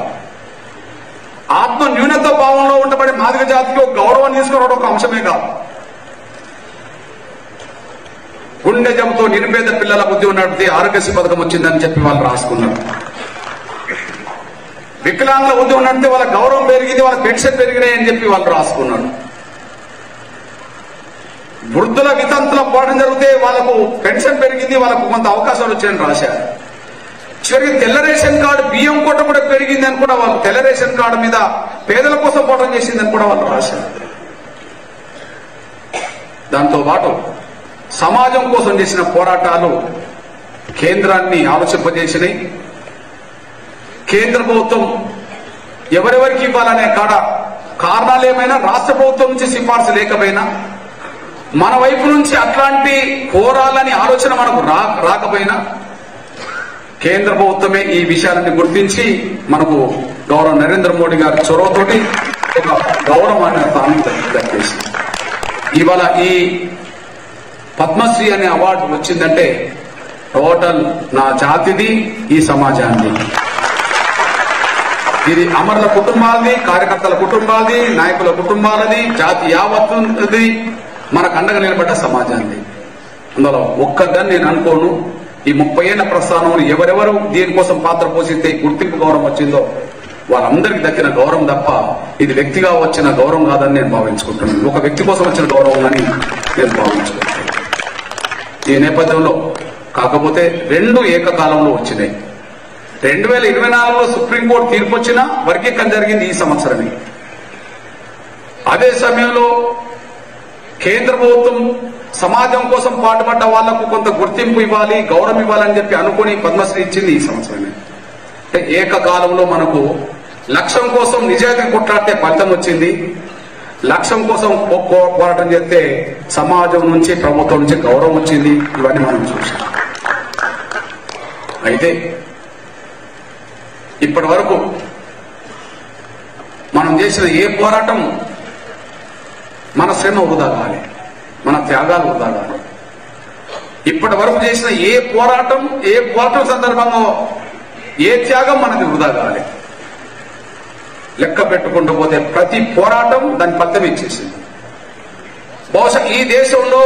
ఆత్మ న్యూనత భావంలో ఉండబడి మాదిగ జాతికి ఒక గౌరవం తీసుకురావడం ఒక అంశమే కాదు, గుండె జబ్బుతో నిరుపేద పిల్లల ఉద్యమం నడిపితే ఆరోగ్యశ్రీ పథకం వచ్చిందని చెప్పి వాళ్ళు రాసుకున్నారు. వికలాంగుల ఉద్యమం నడిపితే వాళ్ళ గౌరవం పెరిగింది, వాళ్ళ పెన్షన్ పెరిగినాయి అని చెప్పి వాళ్ళు రాసుకున్నారు. వృద్ధుల వితంతుల పోవడం జరిగితే వాళ్ళకు పెన్షన్ పెరిగింది, వాళ్ళకు కొంత అవకాశాలు వచ్చాయని రాశారు. చివరికి తెల్ల రేషన్ కార్డు బియ్యం కొట్ట కూడా పెరిగింది అని కూడా వాళ్ళు, తెల్ల రేషన్ కార్డు మీద పేదల కోసం పోవడం చేసిందని కూడా వాళ్ళు రాశారు. దాంతో పాటు సమాజం కోసం చేసిన పోరాటాలు కేంద్రాన్ని ఆలోచింపజేసినాయి. కేంద్ర ప్రభుత్వం ఎవరెవరికి ఇవ్వాలనే కారణాలు ఏమైనా, రాష్ట్ర ప్రభుత్వం నుంచి సిఫార్సు లేకపోయినా, మన వైపు నుంచి అట్లాంటి కోరాలని ఆలోచన మనకు రాకపోయినా, కేంద్ర ప్రభుత్వమే ఈ విషయాలని గుర్తించి మనకు గౌరవ నరేంద్ర మోడీ గారి చొరవతోటి ఒక గౌరవాన్ని తాను దక్కేసింది. ఇవాళ ఈ పద్మశ్రీ అనే అవార్డు వచ్చిందంటే టోటల్ నా జాతిది, ఈ సమాజాన్ని. ఇది అమరుల కుటుంబాలది, కార్యకర్తల కుటుంబాలది, నాయకుల కుటుంబాలది, జాతి యావత్తుది, మనకు అండగా నిలబడ్డ సమాజాన్ని. అందులో ఒక్కదాన్ని నేను అనుకోను. ఈ 30 ఏళ్ల ప్రస్థానంలో ఎవరెవరు దీనికోసం పాత్ర పోషిస్తే గుర్తింపు గౌరవం వచ్చిందో వాళ్ళందరికీ దక్కిన గౌరవం తప్ప ఇది వ్యక్తిగా వచ్చిన గౌరవం కాదని నేను భావించుకుంటున్నాను. ఒక వ్యక్తి కోసం వచ్చిన గౌరవం అని నేను భావించుకుంటున్నాను. ఈ నేపథ్యంలో కాకపోతే 2 ఏకకాలంలో వచ్చినాయి. 2024లో సుప్రీంకోర్టు తీర్పు వచ్చినా వర్గీకరణ జరిగింది ఈ సంవత్సరమే. అదే సమయంలో కేంద్ర ప్రభుత్వం సమాజం కోసం పాటుపడ్డ వాళ్లకు కొంత గుర్తింపు ఇవ్వాలి, గౌరవం ఇవ్వాలని చెప్పి అనుకుని పద్మశ్రీ ఇచ్చింది ఈ సంవత్సరమే. ఏకకాలంలో మనకు లక్ష్యం కోసం నిజాయితీ కొట్లాడితే ఫలితం వచ్చింది, లక్ష్యం కోసం పోరాటం చేస్తే సమాజం నుంచి, ప్రభుత్వం నుంచి గౌరవం వచ్చింది. ఇవన్నీ మనం చూసాం. అయితే ఇప్పటి వరకు మనం చేసిన ఏ పోరాటం మన శ్రమ వృధా కాలే, మన త్యాగాలు వృధా కాలే. ఇప్పటి వరకు చేసిన ఏ పోరాటం సందర్భంగా ఏ త్యాగం మనది వృధా కాలే. లెక్క పెట్టుకుంటూ పోతే ప్రతి పోరాటం దాని ఫలితం ఇచ్చేసింది. బహుశా ఈ దేశంలో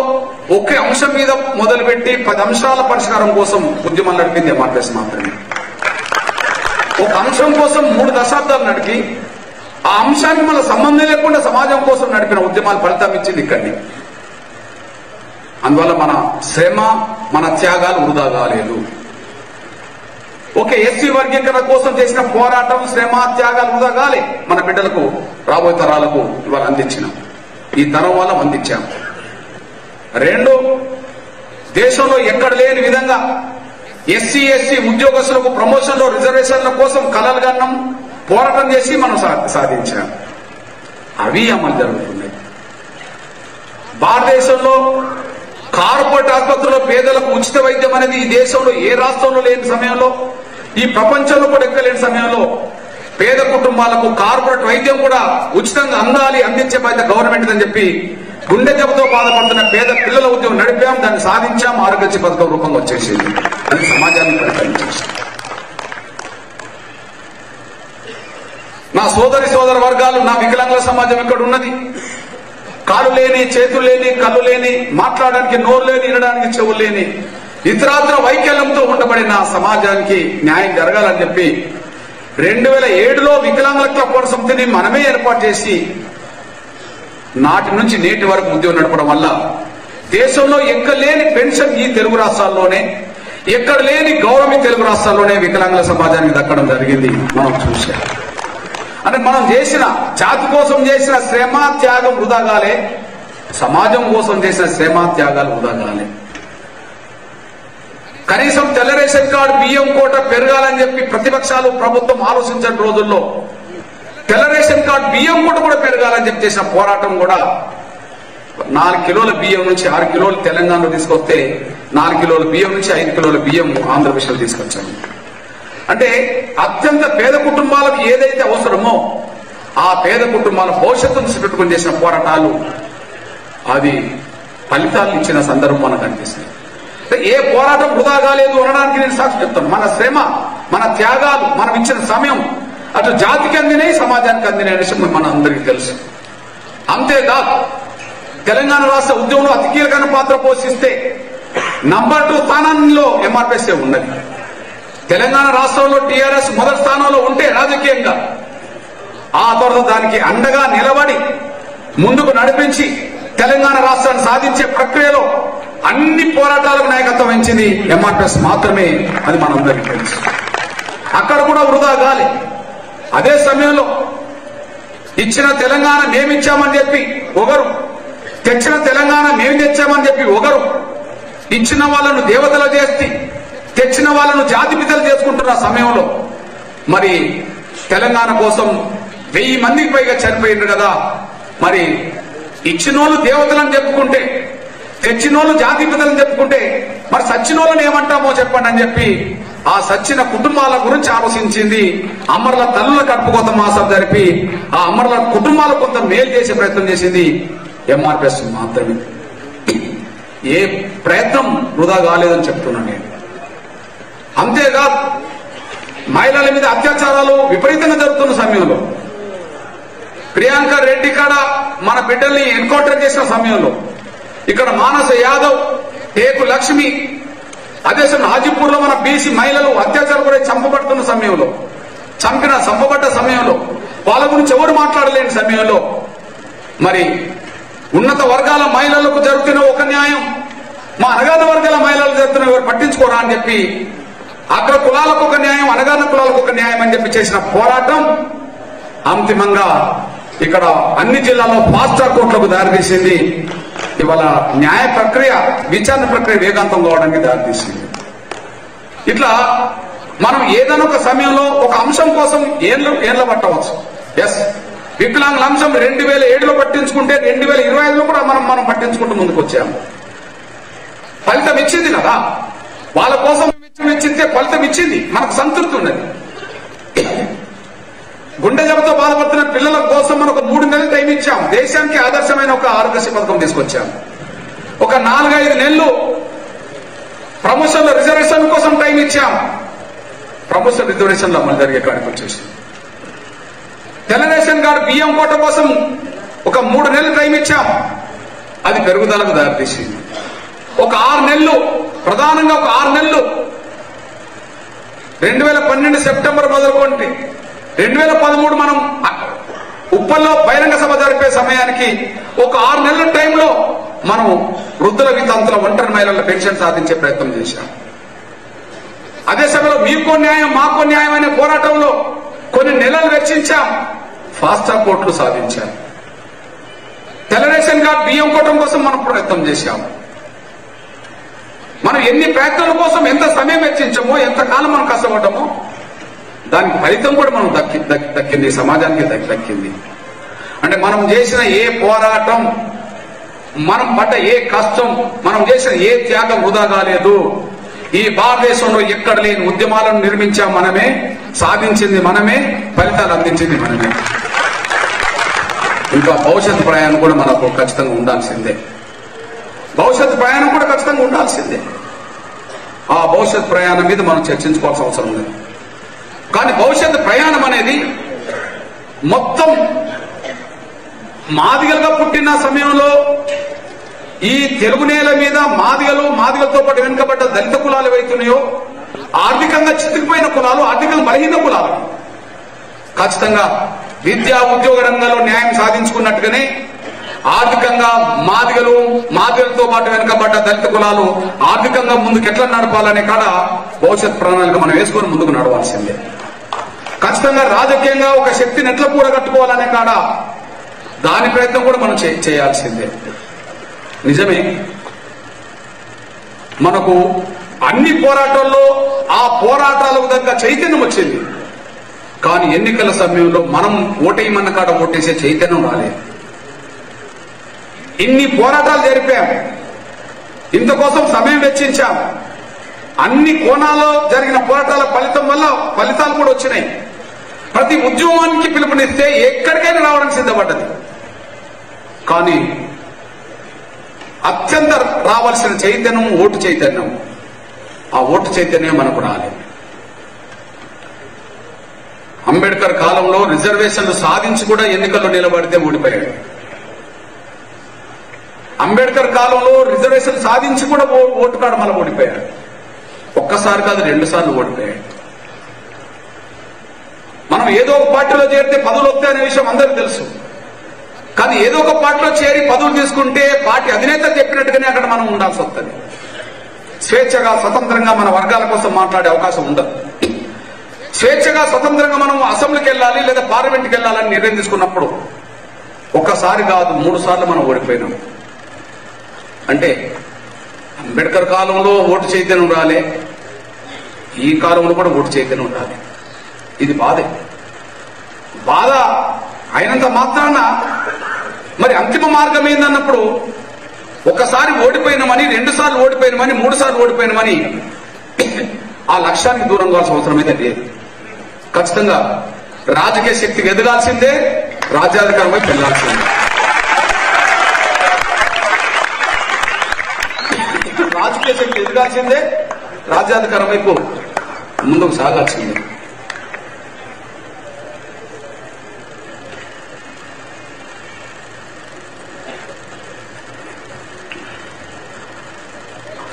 ఒకే అంశం మీద మొదలుపెట్టి 10 అంశాల పరిష్కారం కోసం ఉద్యమం నడిపింది ఎంఆర్పిఎస్ మాత్రమే. ఒక అంశం కోసం 3 దశాబ్దాలు నడిపి ఆ అంశానికి మన సంబంధం లేకుండా సమాజం కోసం నడిపిన ఉద్యమాలు ఫలితం ఇచ్చింది ఇక్కడిని. అందువల్ల మన శ్రమ, మన త్యాగాలు వృధా కాలేదు. ఒక ఎస్సీ వర్గీకరణ కోసం చేసిన పోరాటం, శ్రమ, త్యాగాలు వృధా కాలే. మన బిడ్డలకు, రాబోయే తరాలకు ఇవాళ అందించినాం, ఈ తరం వల్ల అందించాం. 2, దేశంలో ఎక్కడ లేని విధంగా ఎస్సీ ఉద్యోగస్తులకు ప్రమోషన్లో రిజర్వేషన్ల కోసం కలలు గన్నం, పోరాటం చేసి మనం సాధించాం. అవి అమలు జరుగుతున్నాయి. భారతదేశంలో కార్పొరేట్ ఆసుపత్రుల్లో పేదలకు ఉచిత వైద్యం అనేది ఈ దేశంలో ఏ రాష్ట్రంలో లేని సమయంలో, ఈ ప్రపంచంలో కూడా ఎక్కలేని సమయంలో పేద కుటుంబాలకు కార్పొరేట్ వైద్యం కూడా ఉచితంగా అందించే బాధ్యత గవర్నమెంట్ అని చెప్పి గుండె జబ్బుతో బాధపడుతున్న పేద పిల్లల ఉద్యమం నడిపాం, దాన్ని సాధించాం. ఆరోగ్యశ్రీ పథకం రూపంగా వచ్చేసింది. అది సమాజాన్ని పరిపాలించేసి. నా సోదర వర్గాలు, నా వికలాంగుల సమాజం ఇక్కడ ఉన్నది. కాలు లేని, చేతులు లేని, కళ్ళు లేని, మాట్లాడడానికి నోరు లేని, వినడానికి చెవులు లేని, ఇతరాత్ర వైకల్యంతో ఉండబడిన సమాజానికి న్యాయం జరగాలని చెప్పి 2007లో వికలాంగుల క్లబ్ సమితిని మనమే ఏర్పాటు చేసి నాటి నుంచి నేటి వరకు ఉద్యమం నడపడం వల్ల దేశంలో ఎక్కడ లేని పెన్షన్ ఈ తెలుగు రాష్ట్రాల్లోనే, ఎక్కడ లేని గౌరవం ఈ తెలుగు రాష్ట్రాల్లోనే వికలాంగుల సమాజానికి దక్కడం జరిగింది. మనం చూసాం. అంటే మనం చేసిన, జాతి కోసం చేసిన శ్రమ, త్యాగం వృధా కాలే, సమాజం కోసం చేసిన శ్రమ, త్యాగాలు వృధా కాలే. కనీసం తెల్ల రేషన్ కార్డు బియ్యం కోట పెరగాలని చెప్పి ప్రతిపక్షాలు ప్రభుత్వం ఆలోచించిన రోజుల్లో తెల్ల రేషన్ కార్డు బియ్యం కోట కూడా పెరగాలని చెప్పి చేసిన పోరాటం కూడా 4 కిలోల బియ్యం నుంచి 6 కిలోలు తెలంగాణలో తీసుకొస్తే 4 కిలోల బియ్యం నుంచి 5 కిలోల బియ్యం ఆంధ్రప్రదేశ్లో తీసుకొచ్చాము. అంటే అత్యంత పేద కుటుంబాలకు ఏదైతే అవసరమో ఆ పేద కుటుంబాల భవిష్యత్తును పెట్టుకుని చేసిన పోరాటాలు అది ఫలితాలు ఇచ్చిన సందర్భం మనకు అనిపిస్తుంది. ఏ పోరాటం వృధా కాలేదు అనడానికి నేను సాక్షి చెప్తాను. మన శ్రమ, మన త్యాగాలు, మనం ఇచ్చిన సమయం అటు జాతికి అందినాయి, సమాజానికి అందినాయి విషయం మన అందరికీ తెలుసు. అంతేకాదు తెలంగాణ రాష్ట్ర ఉద్యమంలో అతి కీలకమైన పాత్ర పోషిస్తే నంబర్ 2 స్థానంలో ఎంఆర్పీఎస్ ఉన్నది. తెలంగాణ రాష్ట్రంలో టీఆర్ఎస్ మొదటి స్థానంలో ఉంటే రాజకీయంగా ఆ తర్వాత దానికి అండగా నిలబడి ముందుకు నడిపించి తెలంగాణ రాష్ట్రాన్ని సాధించే ప్రక్రియలో అన్ని పోరాటాలకు నాయకత్వం వహించింది ఎంఆర్పీఎస్ మాత్రమే. అది మనందరికీ తెలుసు. అక్కడ కూడా వృధా గాలి. అదే సమయంలో ఇచ్చిన తెలంగాణ మేమిచ్చామని చెప్పి ఒకరు, తెచ్చిన తెలంగాణ మేము తెచ్చామని చెప్పి ఒకరు, ఇచ్చిన వాళ్ళను దేవతలు చేసి తెచ్చిన వాళ్ళను జాతిపితలు చేసుకుంటున్న సమయంలో మరి తెలంగాణ కోసం 1000 మందికి పైగా చనిపోయింది కదా. మరి ఇచ్చినోళ్ళు దేవతలను చెప్పుకుంటే, తెచ్చినోళ్ళు జాతిపితలను చెప్పుకుంటే మరి సచ్చినోళ్ళని ఏమంటామో చెప్పండి అని చెప్పి ఆ సచ్చిన కుటుంబాల గురించి ఆలోచించింది. అమరుల తల్లుల కడుపుకోత మాసం జరిపి ఆ అమరుల కుటుంబాలకు కొంత మేలు చేసే ప్రయత్నం చేసింది ఎంఆర్పీఎస్ మాత్రమే. ఏ ప్రయత్నం వృధా కాలేదని చెప్తున్నాను నేను. అంతేకాదు మహిళల మీద అత్యాచారాలు విపరీతంగా జరుగుతున్న సమయంలో, ప్రియాంక రెడ్డి కాడ మన బిడ్డల్ని ఎన్కౌంటర్ చేసిన సమయంలో, ఇక్కడ మానస యాదవ్, టేకు లక్ష్మి, అదే హాజీపూర్ లో మన బీసీ మహిళలు అత్యాచారం కూడా చంపబడుతున్న సమయంలో, చంపబడ్డ సమయంలో, వాళ్ళ గురించి ఎవరు మాట్లాడలేని సమయంలో మరి ఉన్నత వర్గాల మహిళలకు జరుగుతున్న ఒక న్యాయం, మా అణగారిన వర్గాల మహిళలు జరుగుతున్న ఎవరు పట్టించుకోరా అని చెప్పి అగ్ర కులాలకు ఒక న్యాయం, అణగారిన కులాలకు ఒక న్యాయం అని చెప్పి చేసిన పోరాటం అంతిమంగా ఇక్కడ అన్ని జిల్లాల్లో ఫాస్ట్ ట్రాక్ కోర్టులకు దారితీసింది. ఇవాళ న్యాయ ప్రక్రియ, విచారణ ప్రక్రియ వేగవంతం కావడానికి దారితీసింది. ఇట్లా మనం ఏదైనా ఒక సమయంలో ఒక అంశం కోసం ఏళ్ళ పట్టవచ్చు. ఎస్, వికలాంగుల అంశం 2007లో పట్టించుకుంటే 2025లో కూడా మనం పట్టించుకుంటూ ముందుకు వచ్చాము. ఫలితం ఇచ్చింది కదా. వాళ్ళ కోసం ఇచ్చిందే ఫలితం ఇచ్చింది, మనకు సంతృప్తి ఉన్నది. గుండె జబ్బుతో బాధపడుతున్న పిల్లల కోసం మనం ఒక 3 నెలలు టైం ఇచ్చాం. దేశానికి ఆదర్శమైన ఒక ఆరోగ్యశ్రీ పథకం తీసుకొచ్చాం. ఒక 4-5 నెలలు ప్రమోషన్ల రిజర్వేషన్ కోసం టైం ఇచ్చాం. ప్రమోషన్ రిజర్వేషన్లో అమలు జరిగే కాడికి వచ్చేసి తెల్ల రేషన్ కార్డు బియ్యం కోట కోసం ఒక 3 నెలలు టైం ఇచ్చాం. అది పెరుగుదలకు దారితీసింది. ఒక 6 నెలలు, ప్రధానంగా ఒక 6 నెలలు 2012 సెప్టెంబర్ మొదలుకొని 2013 మనం ఉప్పల్లో బహిరంగ సభ జరిపే సమయానికి ఒక 6 నెలల టైంలో మనం వృద్ధుల, వితంతుల, ఒంటరి మహిళల పెన్షన్ సాధించే ప్రయత్నం చేశాం. అదే సమయంలో మీకో న్యాయం మాకో న్యాయం అనే పోరాటంలో కొన్ని నెలలు వెచ్చించాం. ఫాస్ట్ ట్రాక్ కోర్టులు సాధించాం. తెల్ల రేషన్ కార్డు బియ్యం కోటం కోసం మనం ప్రయత్నం చేశాం. మనం ఎన్ని ప్రయత్నాల కోసం ఎంత సమయం వెచ్చించామో, ఎంత కాలం మనం కష్టపడ్డామో దానికి ఫలితం కూడా మనం దక్కింది, సమాజానికి దక్కింది. అంటే మనం చేసిన ఏ పోరాటం, మనం పడ్డ ఏ కష్టం, మనం చేసిన ఏ త్యాగం వృధా కాలేదు. ఈ భారతదేశంలో ఎక్కడ లేని ఉద్యమాలను నిర్మించాం మనమే, సాధించింది మనమే, ఫలితాలు అందించింది మనమే. ఇంకా భవిష్యత్ ప్రయాణం కూడా మనకు ఖచ్చితంగా ఉండాల్సిందే. భవిష్యత్ ప్రయాణం కూడా ఖచ్చితంగా ఉండాల్సిందే. ఆ భవిష్యత్ ప్రయాణం మీద మనం చర్చించుకోవాల్సిన అవసరం లేదు. కానీ భవిష్యత్ ప్రయాణం అనేది మొత్తం మాదిగలుగా పుట్టిన సమయంలో ఈ తెలుగు నేల మీద మాదిగలతో పాటు వెనుకబడ్డ దళిత కులాలు ఏవైతున్నాయో, ఆర్థికంగా చితికిపోయిన కులాలు, ఆర్థికంగా బలహీన కులాలు ఖచ్చితంగా విద్యా ఉద్యోగ రంగంలో న్యాయం సాధించుకున్నట్టుగానే ఆర్థికంగా మాదిగలతో పాటు వెనుకబడ్డ దళిత కులాలు ఆర్థికంగా ముందుకు ఎట్లా నడపాలనే కాడ భవిష్యత్ ప్రణాళిక మనం వేసుకొని ముందుకు నడవాల్సిందే. ఖచ్చితంగా రాజకీయంగా ఒక శక్తిని ఎట్లా కూడగట్టుకోవాలనే కాడ దాని ప్రయత్నం కూడా మనం చేయాల్సిందే. నిజమే, మనకు అన్ని పోరాటాల్లో ఆ పోరాటాలకు తగ్గ చైతన్యం వచ్చింది. కానీ ఎన్నికల సమయంలో మనం ఓటేయమన్న కాడ ఓటేసే చైతన్యం రాలేదు. ఇన్ని పోరాటాలు జరిపాం, ఇంతకోసం సమయం వెచ్చించాం. అన్ని కోణాల్లో జరిగిన పోరాటాల ఫలితం వల్ల ఫలితాలు కూడా వచ్చినాయి. ప్రతి ఉద్యమానికి పిలుపునిస్తే ఎక్కడికైనా రావడానికి సిద్ధపడ్డది. కానీ అత్యంత రావాల్సిన చైతన్యం ఓటు చైతన్యం. ఆ ఓటు చైతన్యం మనకు రాలేదు. అంబేద్కర్ కాలంలో రిజర్వేషన్లు సాధించి కూడా ఎన్నికల్లో నిలబడితే ఓడిపోయాడు. అంబేద్కర్ కాలంలో రిజర్వేషన్ సాధించి కూడా ఓటు కాడ మళ్ళీ ఓడిపోయాడు. ఒక్కసారి కాదు 2 సార్లు ఓడిపోయాడు. మనం ఏదో ఒక పార్టీలో చేరితే పదవులు వస్తాయనే విషయం అందరికీ తెలుసు. కానీ ఏదో ఒక పార్టీలో చేరి పదవులు తీసుకుంటే పార్టీ అధినేత చెప్పినట్టుగానే అక్కడ మనం ఉండాల్సి వస్తుంది. స్వేచ్ఛగా స్వతంత్రంగా మన వర్గాల కోసం మాట్లాడే అవకాశం ఉండదు. స్వేచ్ఛగా స్వతంత్రంగా మనం అసెంబ్లీకి వెళ్ళాలి లేదా పార్లమెంట్కి వెళ్ళాలని నిర్ణయం తీసుకున్నప్పుడు ఒక్కసారి కాదు 3 సార్లు మనం ఓడిపోయినాం. అంటే అంబేద్కర్ కాలంలో ఓటు చైతన్యం రాలే, ఈ కాలంలో కూడా ఓటు చైతన్యం రాలే. ఇది బాధ అయినంత మాత్రాన మరి అంతిమ మార్గం ఏందన్నప్పుడు ఒకసారి ఓడిపోయినామని, 2 సార్లు ఓడిపోయినామని, 3 సార్లు ఓడిపోయినామని ఆ లక్ష్యానికి దూరం కావాల్సిన అవసరం అయితే లేదు. ఖచ్చితంగా రాజకీయ శక్తికి ఎదగాల్సిందే, రాజ్యాధికారమై పెళ్లాల్సిందే. రాజకీయ శక్తి ఎదగాల్సిందే, రాజ్యాధికారం వైపు ముందుకు సాగాల్సిందే.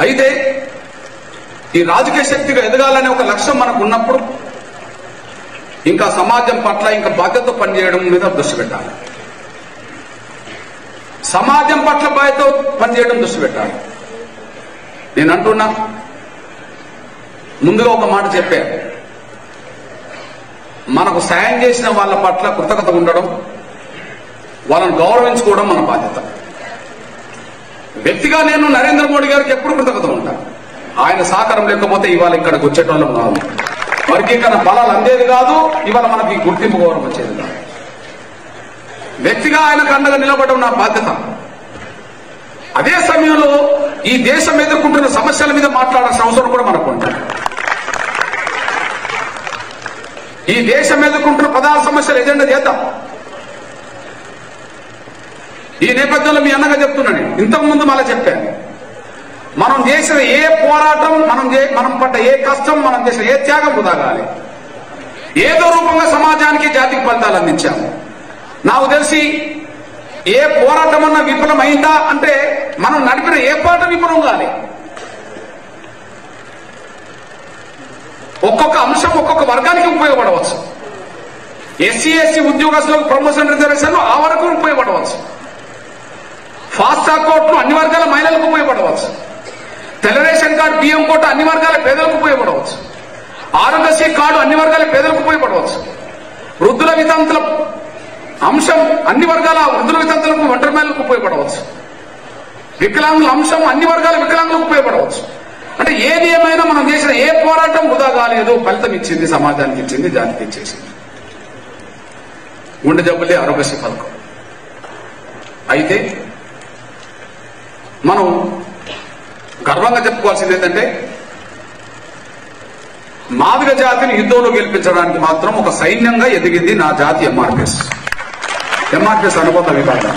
అయితే ఈ రాజకీయ శక్తిగా ఎదగాలనే ఒక లక్ష్యం మనకు ఉన్నప్పుడు ఇంకా సమాజం పట్ల ఇంకా బాధ్యతతో పనిచేయడం మీద దృష్టి పెట్టాలి. సమాజం పట్ల బాధ్యతతో పనిచేయడం దృష్టి పెట్టాలి. నేను అంటున్నా, ముందుగా ఒక మాట చెప్పా, మనకు సాయం చేసిన వాళ్ళ పట్ల కృతజ్ఞత ఉండడం, వాళ్ళని గౌరవించుకోవడం మన బాధ్యత. వ్యక్తిగా నేను నరేంద్ర మోడీ గారికి ఎప్పుడు కృతజ్ఞత ఉంటాను. ఆయన సహకారం లేకపోతే ఇవాళ ఇక్కడికి వచ్చేటోళ్ళం కాదు, వర్గీకరణ బలాలు అందేది కాదు, ఇవాళ మనకి గుర్తింపు గౌరవం వచ్చేది కాదు. వ్యక్తిగా ఆయనకు అండగా నిలబడడం నా బాధ్యత. అదే సమయంలో ఈ దేశం ఎదుర్కొంటున్న సమస్యల మీద మాట్లాడాల్సిన అవసరం కూడా మనకు ఉంటుంది. ఈ దేశం ఎదుర్కొంటున్న ప్రధాన సమస్యలు ఎజెండా చేద్దాం. ఈ నేపథ్యంలో మీ అన్నగా చెప్తున్నాను, ఇంతకుముందు మళ్ళీ చెప్పాను, మనం చేసిన ఏ పోరాటం, మనం పడ్డ ఏ కష్టం, మనం చేసిన ఏ త్యాగం వృధాగాలి. ఏదో రూపంగా సమాజానికి జాతికి ఫలితాలు అందించాము. నాకు తెలిసి ఏ పోరాటం అన్నా విఫలం అయిందా అంటే మనం నడిపిన ఏ పోరాటం విఫలం కాలే. ఒక్కొక్క అంశం ఒక్కొక్క వర్గానికి ఉపయోగపడవచ్చు. ఎస్సీ ఎస్టీ ఉద్యోగస్తులకు ప్రమోషన్ రిజర్వేషన్లు ఆ వరకు ఉపయోగపడవచ్చు. ఫాస్ట్ ట్రాక్ కోర్టులు అన్ని వర్గాల మహిళలకు ఉపయోగపడవచ్చు. తెల్ల రేషన్ కార్డు, బియ్యం కోట అన్ని వర్గాల పేదలకు ఉపయోగపడవచ్చు. ఆరోగ్యశ్రీ కార్డు అన్ని వర్గాల పేదలకు ఉపయోగపడవచ్చు. వృద్ధుల వితంతుల అంశం అన్ని వర్గాల వృద్ధుల వితంతులకు, ఒంటరి మహిళలకు ఉపయోగపడవచ్చు. వికలాంగుల అంశం అన్ని వర్గాల వికలాంగులకు ఉపయోగపడవచ్చు. అంటే ఏది ఏమైనా మనం చేసిన ఏ పోరాటం వృధా కాలేదు, ఫలితం ఇచ్చింది, సమాజానికి ఇచ్చింది, జాతికి ఇచ్చేసింది. గుండె జబ్బులే ఆరోగ్యశ్రీ పథకం. అయితే మనం గర్వంగా చెప్పుకోవాల్సింది ఏంటంటే, మాదిగ జాతిని యుద్ధంలో గెలిపించడానికి మాత్రం ఒక సైన్యంగా ఎదిగింది నా జాతి ఎంఆర్పిఎస్ అనుబంధ విభాగం.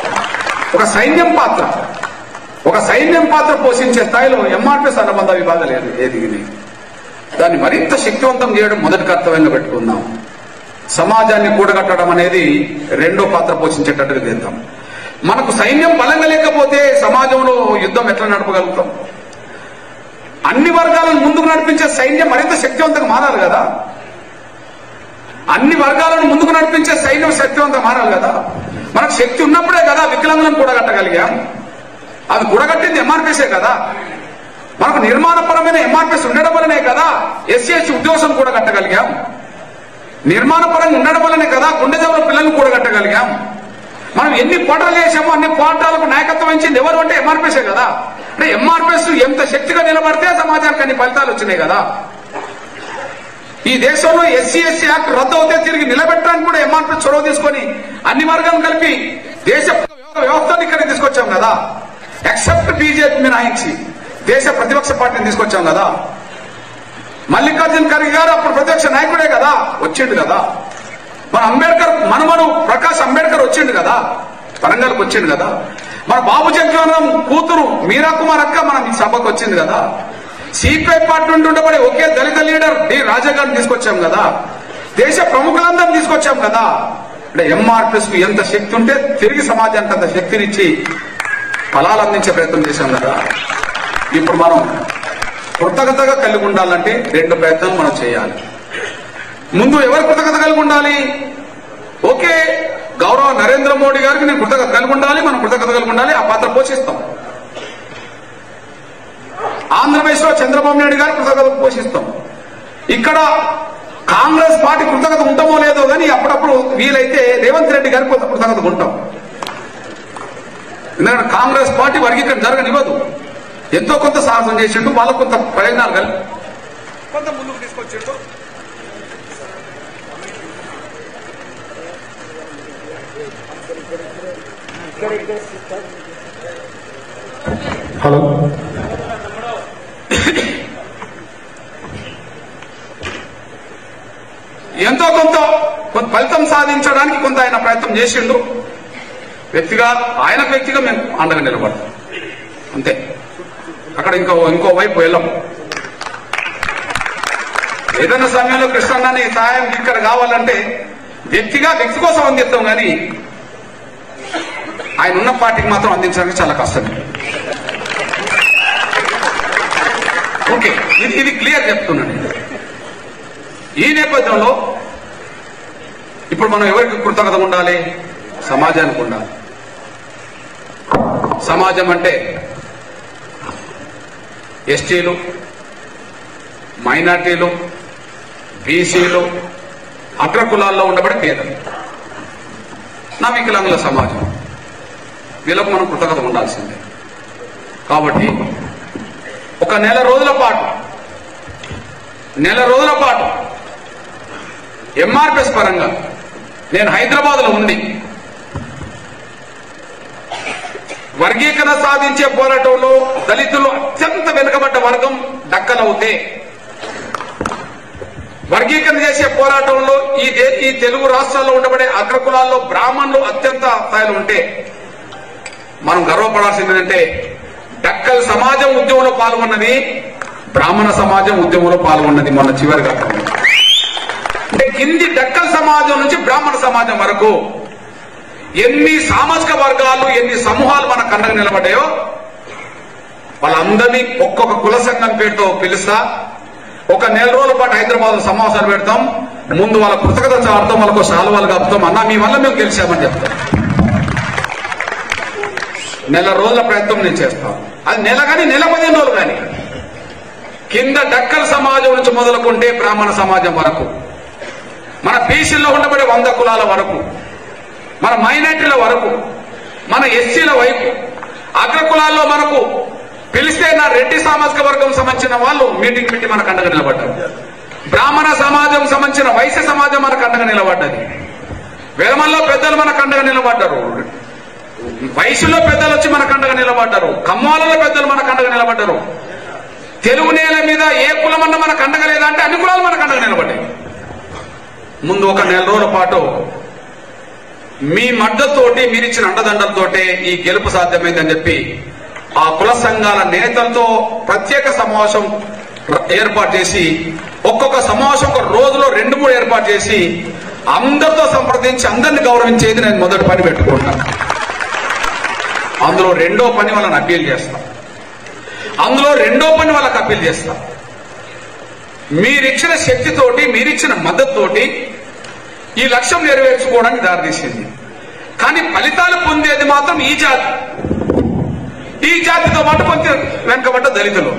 ఒక సైన్యం పాత్ర పోషించే స్థాయిలో ఎంఆర్పిఎస్ అనుబంధ విభాగాలు ఎదిగింది. దాన్ని మరింత శక్తివంతం చేయడం మొదటి కర్తవ్యంగా పెట్టుకుందాం. సమాజాన్ని కూడగట్టడం అనేది రెండో పాత్ర పోషించేటట్టుగా చేద్దాం. మనకు సైన్యం బలంగా లేకపోతే సమాజంలో యుద్ధం ఎట్లా నడపగలుగుతాం? అన్ని వర్గాలను ముందుకు నడిపించే సైన్యం మరింత శక్తివంతంగా మారాలి కదా. అన్ని వర్గాలను ముందుకు నడిపించే సైన్యం శక్తివంతంగా మారాలి కదా. మనకు శక్తి ఉన్నప్పుడే కదా వికలాంగులను కూడగట్టగలిగాం. అది కూడగట్టింది ఎంఆర్పిఎస్ఏ కదా. మనకు నిర్మాణపరమైన ఎంఆర్పిఎస్ ఉండడం వల్లనే కదా ఎస్సీ ఎస్టీ ఉద్యోగం కూడగట్టగలిగాం. నిర్మాణపరంగా ఉండడం వల్లనే కదా గుండె జబ్బుల పిల్లలను కూడగట్టగలిగాం. మనం ఎన్ని పోరాటాలు చేసామో అన్ని పోరాటాలకు నాయకత్వం ఇచ్చింది ఎవరు అంటే ఎంఆర్పిఎస్ఏ కదా. అంటే ఎంఆర్పిఎస్ ఎంత శక్తిగా నిలబడితే సమాజానికి అన్ని ఫలితాలు వచ్చినాయి కదా. ఈ దేశంలో ఎస్సీ యాక్ట్ రద్దు అవుతే తిరిగి నిలబెట్టడానికి కూడా ఎంఆర్పిఎస్ చొరవ తీసుకొని అన్ని వర్గాలను కలిపి దేశ వ్యవస్థను ఇక్కడ తీసుకొచ్చాం కదా. ఎక్సెప్ట్ బీజేపీ మినహాయించి దేశ ప్రతిపక్ష పార్టీని తీసుకొచ్చాం కదా. మల్లికార్జున ఖర్గే గారు అప్పుడు ప్రతిపక్ష నాయకుడే కదా, వచ్చిండు కదా. మన అంబేద్కర్ మనమడు ప్రకాష్ అంబేద్కర్ వచ్చిండు కదా, వరంగల్కి వచ్చిండు కదా. మన బాబు జగజీవనం కూతురు మీరా కుమార్ అక్క మన సభకు వచ్చింది కదా. సిపిఐ పార్టీ నుండి ఉండబడి ఒకే దళిత లీడర్ డి రాజా గారిని తీసుకొచ్చాం కదా. దేశ ప్రముఖులందరినీ తీసుకొచ్చాం కదా. అంటే ఎంఆర్పిఎస్ ఎంత శక్తి ఉంటే తిరిగి సమాజానికి అంత శక్తినిచ్చి ఫలాలు అందించే ప్రయత్నం చేశాం కదా. ఇప్పుడు మనం కృతజ్ఞతగా కలిగి ఉండాలంటే రెండు ప్రయత్నాలు మనం చేయాలి. ముందు ఎవరు కృతజ్ఞత కలిగి ఉండాలి? ఓకే, గౌరవ నరేంద్ర మోడీ గారికి నేను కృతజ్ఞత కలిగి ఉండాలి, మనం కృతజ్ఞత కలిగి ఉండాలి, ఆ పాత్ర పోషిస్తాం. ఆంధ్రప్రదేశ్ లో చంద్రబాబు నాయుడు గారికి కృతజ్ఞత పోషిస్తాం. ఇక్కడ కాంగ్రెస్ పార్టీ కృతజ్ఞత ఉంటామో లేదో కానీ అప్పుడప్పుడు వీలైతే రేవంత్ రెడ్డి గారికి కొంత కృతజ్ఞత ఉంటాం. ఎందుకంటే కాంగ్రెస్ పార్టీ వర్గీకరణ జరగనివ్వదు. ఎంతో కొంత సాహసం చేసిండు, వాళ్ళకు కొంత ప్రయోజనాలు కలిగి కొంత ముందుకు తీసుకొచ్చిండు. హలో, ఎంతో కొంత ఫలితం సాధించడానికి కొంత ఆయన ప్రయత్నం చేసిండు. ఆయనకు వ్యక్తిగా మేము అండగా నిలబడతాం అంతే. అక్కడ ఇంకో వైపు వెళ్ళము. ఏదైనా సమయంలో కృష్ణన్నని సాయం ఇక్కడ కావాలంటే వ్యక్తి కోసం అందిస్తాం కానీ ఆయన ఉన్న పార్టీకి మాత్రం అందించడానికి చాలా కష్టం. ఓకే, ఇది క్లియర్ చెప్తున్నాను. ఈ నేపథ్యంలో ఇప్పుడు మనం ఎవరికి కృతజ్ఞత ఉండాలి? సమాజానికి ఉండాలి. సమాజం అంటే ఎస్టీలు, మైనార్టీలు, బీసీలు, అగ్రకులాల్లో ఉండబడే పేదలు, నా వికలాంగుల సమాజం, వీళ్ళకు మనం కృతజ్ఞత ఉండాల్సిందే. కాబట్టి ఒక నెల రోజుల పాటు ఎంఆర్పిఎస్ పరంగా నేను హైదరాబాద్ లో ఉండి వర్గీకరణ సాధించే పోరాటంలో దళితులు అత్యంత వెనుకబడ్డ వర్గం దక్కలవుతే, వర్గీకరణ చేసే పోరాటంలో ఈ తెలుగు రాష్ట్రాల్లో ఉండబడే అగ్రకులాల్లో బ్రాహ్మణులు అత్యంత స్థాయిలో ఉంటే మనం గర్వపడాల్సింది ఏంటంటే డక్కల్ సమాజం ఉద్యమంలో పాల్గొన్నది, బ్రాహ్మణ సమాజం ఉద్యమంలో పాల్గొన్నది మొన్న చివరిగా. అంటే కింది డక్కల్ సమాజం నుంచి బ్రాహ్మణ సమాజం వరకు ఎన్ని సామాజిక వర్గాలు, ఎన్ని సమూహాలు మన కండగా నిలబడ్డాయో వాళ్ళందరినీ ఒక్కొక్క కుల సంఘం పేరుతో పిలుస్తా. ఒక నెల రోజుల పాటు హైదరాబాద్ సమావేశాలు పెడతాం. ముందు వాళ్ళ కృతజ్ఞత చాడతాం, వాళ్ళకు శాలువాలు కప్పుతాం. అన్నా మీ వల్ల మేము గెలిచామని చెప్తాం. నెల రోజుల ప్రయత్నం నేను చేస్తాను. అది నెల కానీ నెల 15 రోజులు కానీ కింద డక్కల్ సమాజం నుంచి మొదలుకుంటే బ్రాహ్మణ సమాజం వరకు, మన బీసీల్లో ఉండబడే 100 కులాల వరకు, మన మైనార్టీల వరకు, మన ఎస్సీల వైపు, అగ్రకులాల్లో మనకు పిలిస్తే నా రెడ్డి సామాజిక వర్గం సంబంధించిన వాళ్ళు మీటింగ్ పెట్టి మనకు అండగా నిలబడ్డారు. బ్రాహ్మణ సమాజం సంబంధించిన వైశ్య సమాజం మనకు అండగా నిలబడ్డది. వెలమల్లో పెద్దలు మనకు అండగా నిలబడ్డారు. వైశ్యుల్లో పెద్దలు వచ్చి మనకు అండగా నిలబడ్డారు. కమ్మాలలో పెద్దలు మనకు అండగా నిలబడ్డారు. తెలుగు నేల మీద ఏ కులమన్నా మనకు అండగా లేదా అంటే అన్ని కులాలు మనకు అండగా నిలబడ్డాయి. ముందు ఒక నెల రోజుల పాటు మీ మద్దతుతోటి, మీరిచ్చిన అండదండలతోటే ఈ గెలుపు సాధ్యమైందని చెప్పి ఆ కుల సంఘాల నేతలతో ప్రత్యేక సమావేశం ఏర్పాటు చేసి, ఒక్కొక్క సమావేశం ఒక రోజులో 2-3 ఏర్పాటు చేసి అందరితో సంప్రదించి అందరిని గౌరవించేది నేను మొదటి పని పెట్టుకుంటాను. అందులో రెండో పని వాళ్ళని అప్పీల్ చేస్తా. మీరిచ్చిన శక్తితోటి, మీరిచ్చిన మద్దతుతోటి ఈ లక్ష్యం నెరవేర్చుకోవడానికి దారితీసింది. కానీ ఫలితాలు పొందేది మాత్రం ఈ జాతితో పాటు కొంచెం వెనుకబడ్డ దళితులు.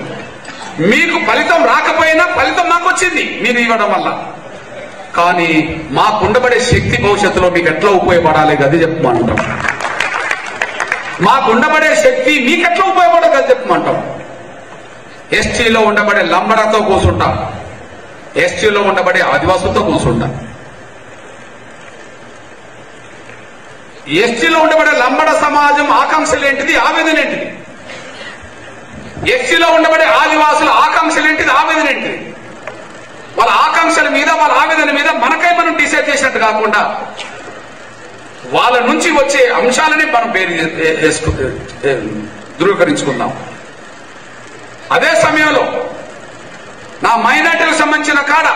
మీకు ఫలితం రాకపోయినా ఫలితం మాకు వచ్చింది మీరు ఇవ్వడం వల్ల. కానీ మాకు ఉండబడే శక్తి భవిష్యత్తులో మీకు ఎట్లా ఉపయోగపడాలి అది చెప్పమంటాం. మాకు ఉండబడే శక్తి మీకెట్లా ఉపయోగపడదు అని చెప్పమంటాం. ఎస్టీలో ఉండబడే లంబడతో కూర్చుంటాం, ఎస్టీలో ఉండబడే ఆదివాసులతో కూర్చుంటాం. ఎస్టీలో ఉండబడే లంబడ సమాజం ఆకాంక్షలు ఏంటిది, ఆవేదన ఏంటిది? ఎస్టీలో ఉండబడే ఆదివాసుల ఆకాంక్షలు ఏంటిది, ఆవేదన ఏంటిది? వాళ్ళ ఆకాంక్షల మీద, వాళ్ళ ఆవేదన మీద మనకై మనం డిసైడ్ చేసినట్టు కాకుండా వాళ్ళ నుంచి వచ్చే అంశాలని మనం ధృవీకరించుకుందాం. అదే సమయంలో నా మైనార్టీలకు సంబంధించిన కాడ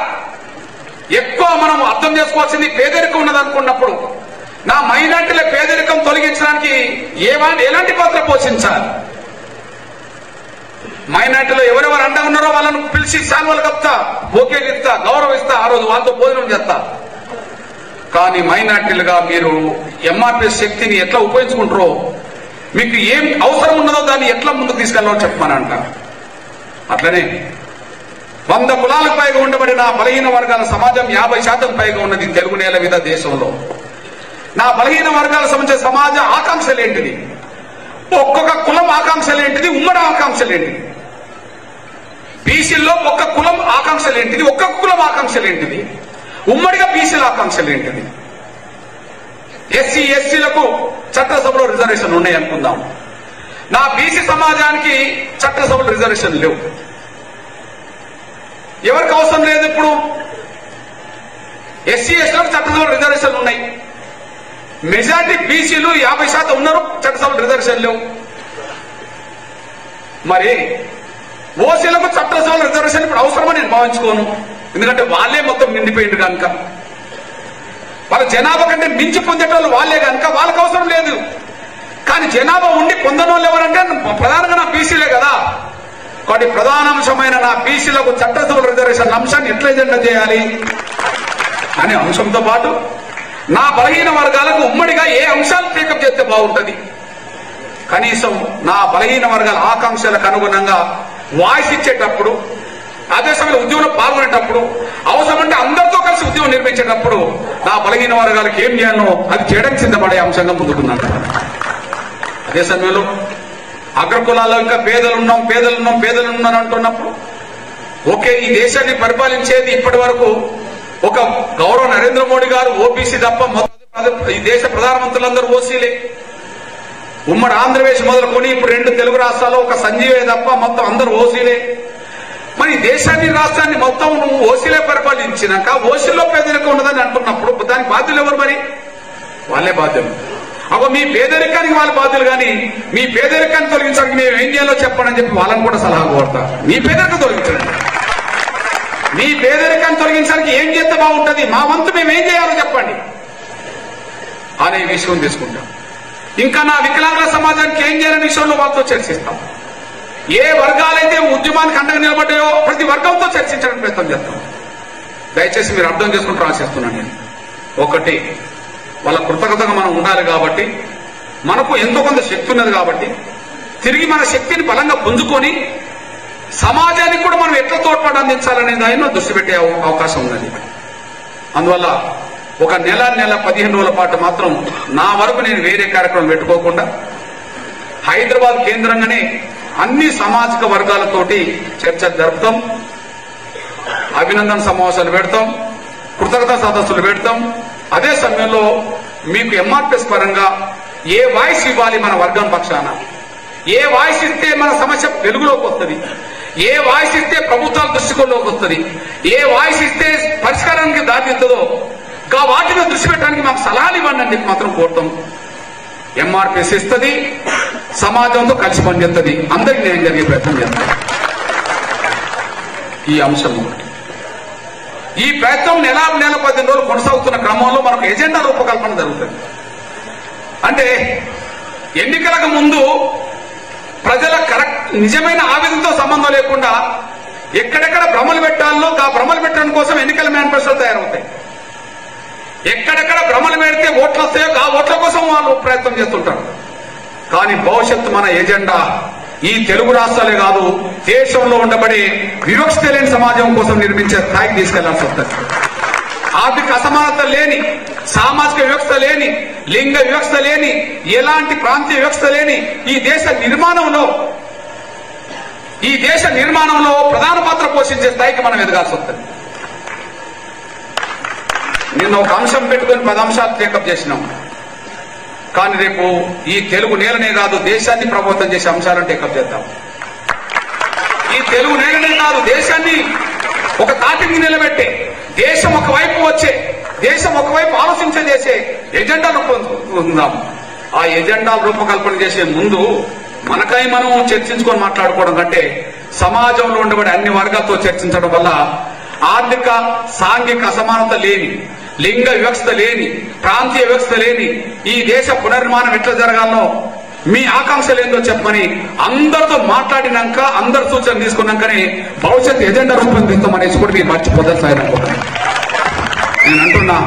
ఎక్కువ మనం అర్థం చేసుకోవాల్సింది పేదరికం ఉన్నదనుకున్నప్పుడు నా మైనార్టీల పేదరికం తొలగించడానికి ఎలాంటి పాత్ర పోషించాలి? మైనార్టీలో ఎవరెవరు అండ ఉన్నారో వాళ్ళను పిలిచి శాల్వాలు కప్తా, బోకేలు ఇస్తా, గౌరవిస్తా, ఆ రోజు వాళ్ళతో భోజనం చేస్తా. కానీ మైనార్టీలుగా మీరు ఎంఆర్పీఎస్ శక్తిని ఎట్లా ఉపయోగించుకుంటారో, మీకు ఏం అవసరం ఉన్నదో దాన్ని ఎట్లా ముందుకు తీసుకెళ్లాలో చెప్పమనంట. అట్లనే 100 కులాలకు పైగా ఉండబడిన బలహీన వర్గాల సమాజం 50% పైగా ఉన్నది తెలుగు నేల మీద దేశంలో. నా బలహీన వర్గాల సంబంధించిన సమాజ ఆకాంక్షలు ఏంటిది, ఒక్కొక్క కులం ఆకాంక్షలు ఏంటిది, ఉమ్మడి ఆకాంక్షలు ఏంటిది? బీసీల్లో ఒక్క కులం ఆకాంక్షలు ఏంటిది, ఒక్కొక్క కులం ఆకాంక్షలు ఏంటిది? ఉమ్మడిగా బీసీల ఆకాంక్షలు ఏంటిది? ఎస్సీ ఎస్టీలకు చట్టసభలో రిజర్వేషన్ ఉన్నాయి అనుకుందాం. నా బీసీ సమాజానికి చట్టసభలో రిజర్వేషన్ లేవు. ఎవరికి అవసరం లేదు. ఇప్పుడు ఎస్సీ ఎస్టీలకు చట్టసభలో రిజర్వేషన్లు ఉన్నాయి. మెజార్టీ బీసీలు 50% ఉన్నారు, చట్టసభలో రిజర్వేషన్ లేవు. మరి ఓసీలకు చట్టసభలో రిజర్వేషన్ ఇప్పుడు అవసరమని నేను భావించుకోను. ఎందుకంటే వాళ్ళే మొత్తం నిండిపోయింది కనుక, వాళ్ళ జనాభా కంటే మించి పొందేటోళ్ళు వాళ్ళే కనుక వాళ్ళకి అవసరం లేదు. కానీ జనాభా ఉండి పొందని వాళ్ళు ఎవరంటే ప్రధానంగా నా బీసీలే కదా. కాబట్టి ప్రధానాంశమైన నా బీసీలకు చట్టసభల రిజర్వేషన్ అంశాన్ని ఎట్లా ఎజెండా చేయాలి అనే అంశంతో పాటు నా బలహీన వర్గాలకు ఉమ్మడిగా ఏ అంశాలు టేకప్ చేస్తే బాగుంటుంది, కనీసం నా బలహీన వర్గాల ఆకాంక్షలకు అనుగుణంగా వాయిస్ ఇచ్చేటప్పుడు, అదే సమయంలో ఉద్యమంలో పాల్గొనేటప్పుడు, అవసరమంటే అందరితో కలిసి ఉద్యమం నిర్మించేటప్పుడు నా బలహీన వర్గాలకు ఏం చేయాలో అది చేయడానికి సిద్ధపడే అంశంగా ముందుకున్నాను. అదే సమయంలో అగ్రకులాల్లో ఇంకా పేదలున్నాం అంటున్నప్పుడు, ఓకే, ఈ దేశాన్ని పరిపాలించేది ఇప్పటి వరకు ఒక గౌరవ నరేంద్ర మోడీ గారు ఓబీసీ తప్ప మొత్తం ఈ దేశ ప్రధానమంత్రులందరూ ఓసీలే. ఉమ్మడి ఆంధ్రప్రదేశ్ మొదలుకొని ఇప్పుడు 2 తెలుగు రాష్ట్రాల్లో ఒక సంజీవే తప్ప మొత్తం అందరూ ఓసీలే. మరి దేశాన్ని రాష్ట్రాన్ని మొత్తం నువ్వు ఓసీలే పరిపాలించినాక ఓసీలో పేదరికం ఉన్నదని అంటున్నప్పుడు దానికి బాధ్యులు ఎవరు? మరి వాళ్ళే బాధ్యులు. అప్పుడు మీ పేదరికానికి వాళ్ళ బాధ్యులు. కానీ మీ పేదరికాన్ని తొలగించడానికి మేము ఏం చేయాలో చెప్పండి అని చెప్పి వాళ్ళని కూడా సలహా కోరుతా. మీ పేదరికం తొలగించండి, మీ పేదరికాన్ని తొలగించడానికి ఏం చేస్తే బాగుంటుంది, మా వంతు మేము ఏం చేయాలో చెప్పండి అనే విషయం తీసుకుంటాం. ఇంకా నా వికలాంగుల సమాజానికి ఏం చేయాలనే విషయంలో వాళ్ళతో చర్చిస్తాం. ఏ వర్గాలైతే ఉద్యమానికి అండగా నిలబడ్డాయో ప్రతి వర్గంతో చర్చించడానికి ప్రయత్నం చేస్తాం. దయచేసి మీరు అర్థం చేసుకుంటూ రాసేస్తున్నాను నేను. ఒకటి, వాళ్ళ కృతజ్ఞతగా మనం ఉండాలి కాబట్టి, మనకు ఎంతో కొంత శక్తి ఉన్నది కాబట్టి తిరిగి మన శక్తిని బలంగా పుంజుకొని సమాజానికి కూడా మనం ఎట్లా తోడ్పాటు అందించాలనే దానిలో దృష్టి పెట్టే అవకాశం ఉన్నది. అందువల్ల ఒక నెల 15 రోజుల పాటు మాత్రం నా వరకు నేను వేరే కార్యక్రమం పెట్టుకోకుండా హైదరాబాద్ కేంద్రంగానే అన్ని సామాజిక వర్గాలతోటి చర్చలు జరుపుతాం, అభినందన సమావేశాలు పెడతాం, కృతజ్ఞతా సదస్సులు పెడతాం. అదే సమయంలో మీకు ఎంఆర్పీఎస్ పరంగా ఏ వాయిస్ ఇవ్వాలి మన వర్గం పక్షాన, ఏ వాయిస్ ఇస్తే మన సమస్య వెలుగులోకి వస్తుంది, ఏ వాయిస్ ఇస్తే ప్రభుత్వాల దృష్టికోణంలోకి వస్తుంది, ఏ వాయిస్ ఇస్తే పరిష్కారానికి దారితీస్తుందో వాటి మీద దృష్టి పెట్టడానికి మాకు సలహాలు ఇవ్వండి అని చెప్పి మాత్రం కోరుతాం. ఎంఆర్పీఎస్ ఇస్తుంది, సమాజంతో కలిసి పనిచేస్తుంది, అందరికీ న్యాయం జరిగే ప్రయత్నం చేస్తాం. ఈ అంశం ఒకటి. ఈ ప్రయత్నం నెల 15 రోజులు కొనసాగుతున్న క్రమంలో మనకు ఎజెండా రూపకల్పన జరుగుతుంది. అంటే ఎన్నికలకు ముందు ప్రజల నిజమైన ఆవేదనతో సంబంధం లేకుండా ఎక్కడెక్కడ భ్రమలు పెట్టాలో ఆ భ్రమలు పెట్టడం కోసం ఎన్నికల మేనిఫెస్టోలు తయారవుతాయి. ఎక్కడెక్కడ భ్రమలు పెడితే ఓట్లు వస్తాయో ఆ ఓట్ల కోసం వాళ్ళు ప్రయత్నం చేస్తుంటారు. కానీ భవిష్యత్తు మన ఎజెండా ఈ తెలుగు రాష్ట్రాలే కాదు, దేశంలో ఉండబడే వివక్షత లేని సమాజం కోసం నిర్మించే స్థాయికి తీసుకెళ్లాల్సి వస్తుంది. ఆర్థిక అసమానత లేని, సామాజిక వ్యవస్థ లేని, లింగ వ్యవస్థ లేని, ఎలాంటి ప్రాంతీయ వ్యవస్థ లేని ఈ దేశ నిర్మాణంలో ప్రధాన పాత్ర పోషించే స్థాయికి మనం ఎదగాల్సి వస్తుంది. నిన్న ఒక అంశం పెట్టుకొని 10 అంశాలు టేకప్ చేసినాం. కానీ రేపు ఈ తెలుగు నేలనే కాదు దేశాన్ని ప్రభావితం చేసే అంశాలను టేకప్ చేద్దాం. ఈ తెలుగు నేలనే కాదు దేశాన్ని ఒక తాటికి నిలబెట్టే, దేశం ఒకవైపు ఆలోచించే చేసే ఎజెండా రూపొందుకుందాం. ఆ ఎజెండా రూపకల్పన చేసే ముందు మనకై మనం చర్చించుకొని మాట్లాడుకోవడం కంటే సమాజంలో ఉండబడే అన్ని వర్గాలతో చర్చించడం వల్ల ఆర్థిక సాంఘిక అసమానత లేని, లింగ వ్యవస్థ లేని, ప్రాంతీయ వ్యవస్థ లేని ఈ దేశ పునర్నిర్మాణం ఎట్లా జరగాలో మీ ఆకాంక్షలు ఏందో చెప్పమని అందరితో మాట్లాడినాక, అందరి సూచన తీసుకున్నాకనే భవిష్యత్ ఎజెండా రూపొందిస్తామనేసి కూడా మీరు మర్చిపోతారు సార్ అనుకుంటున్నాను. నేను అంటున్నా,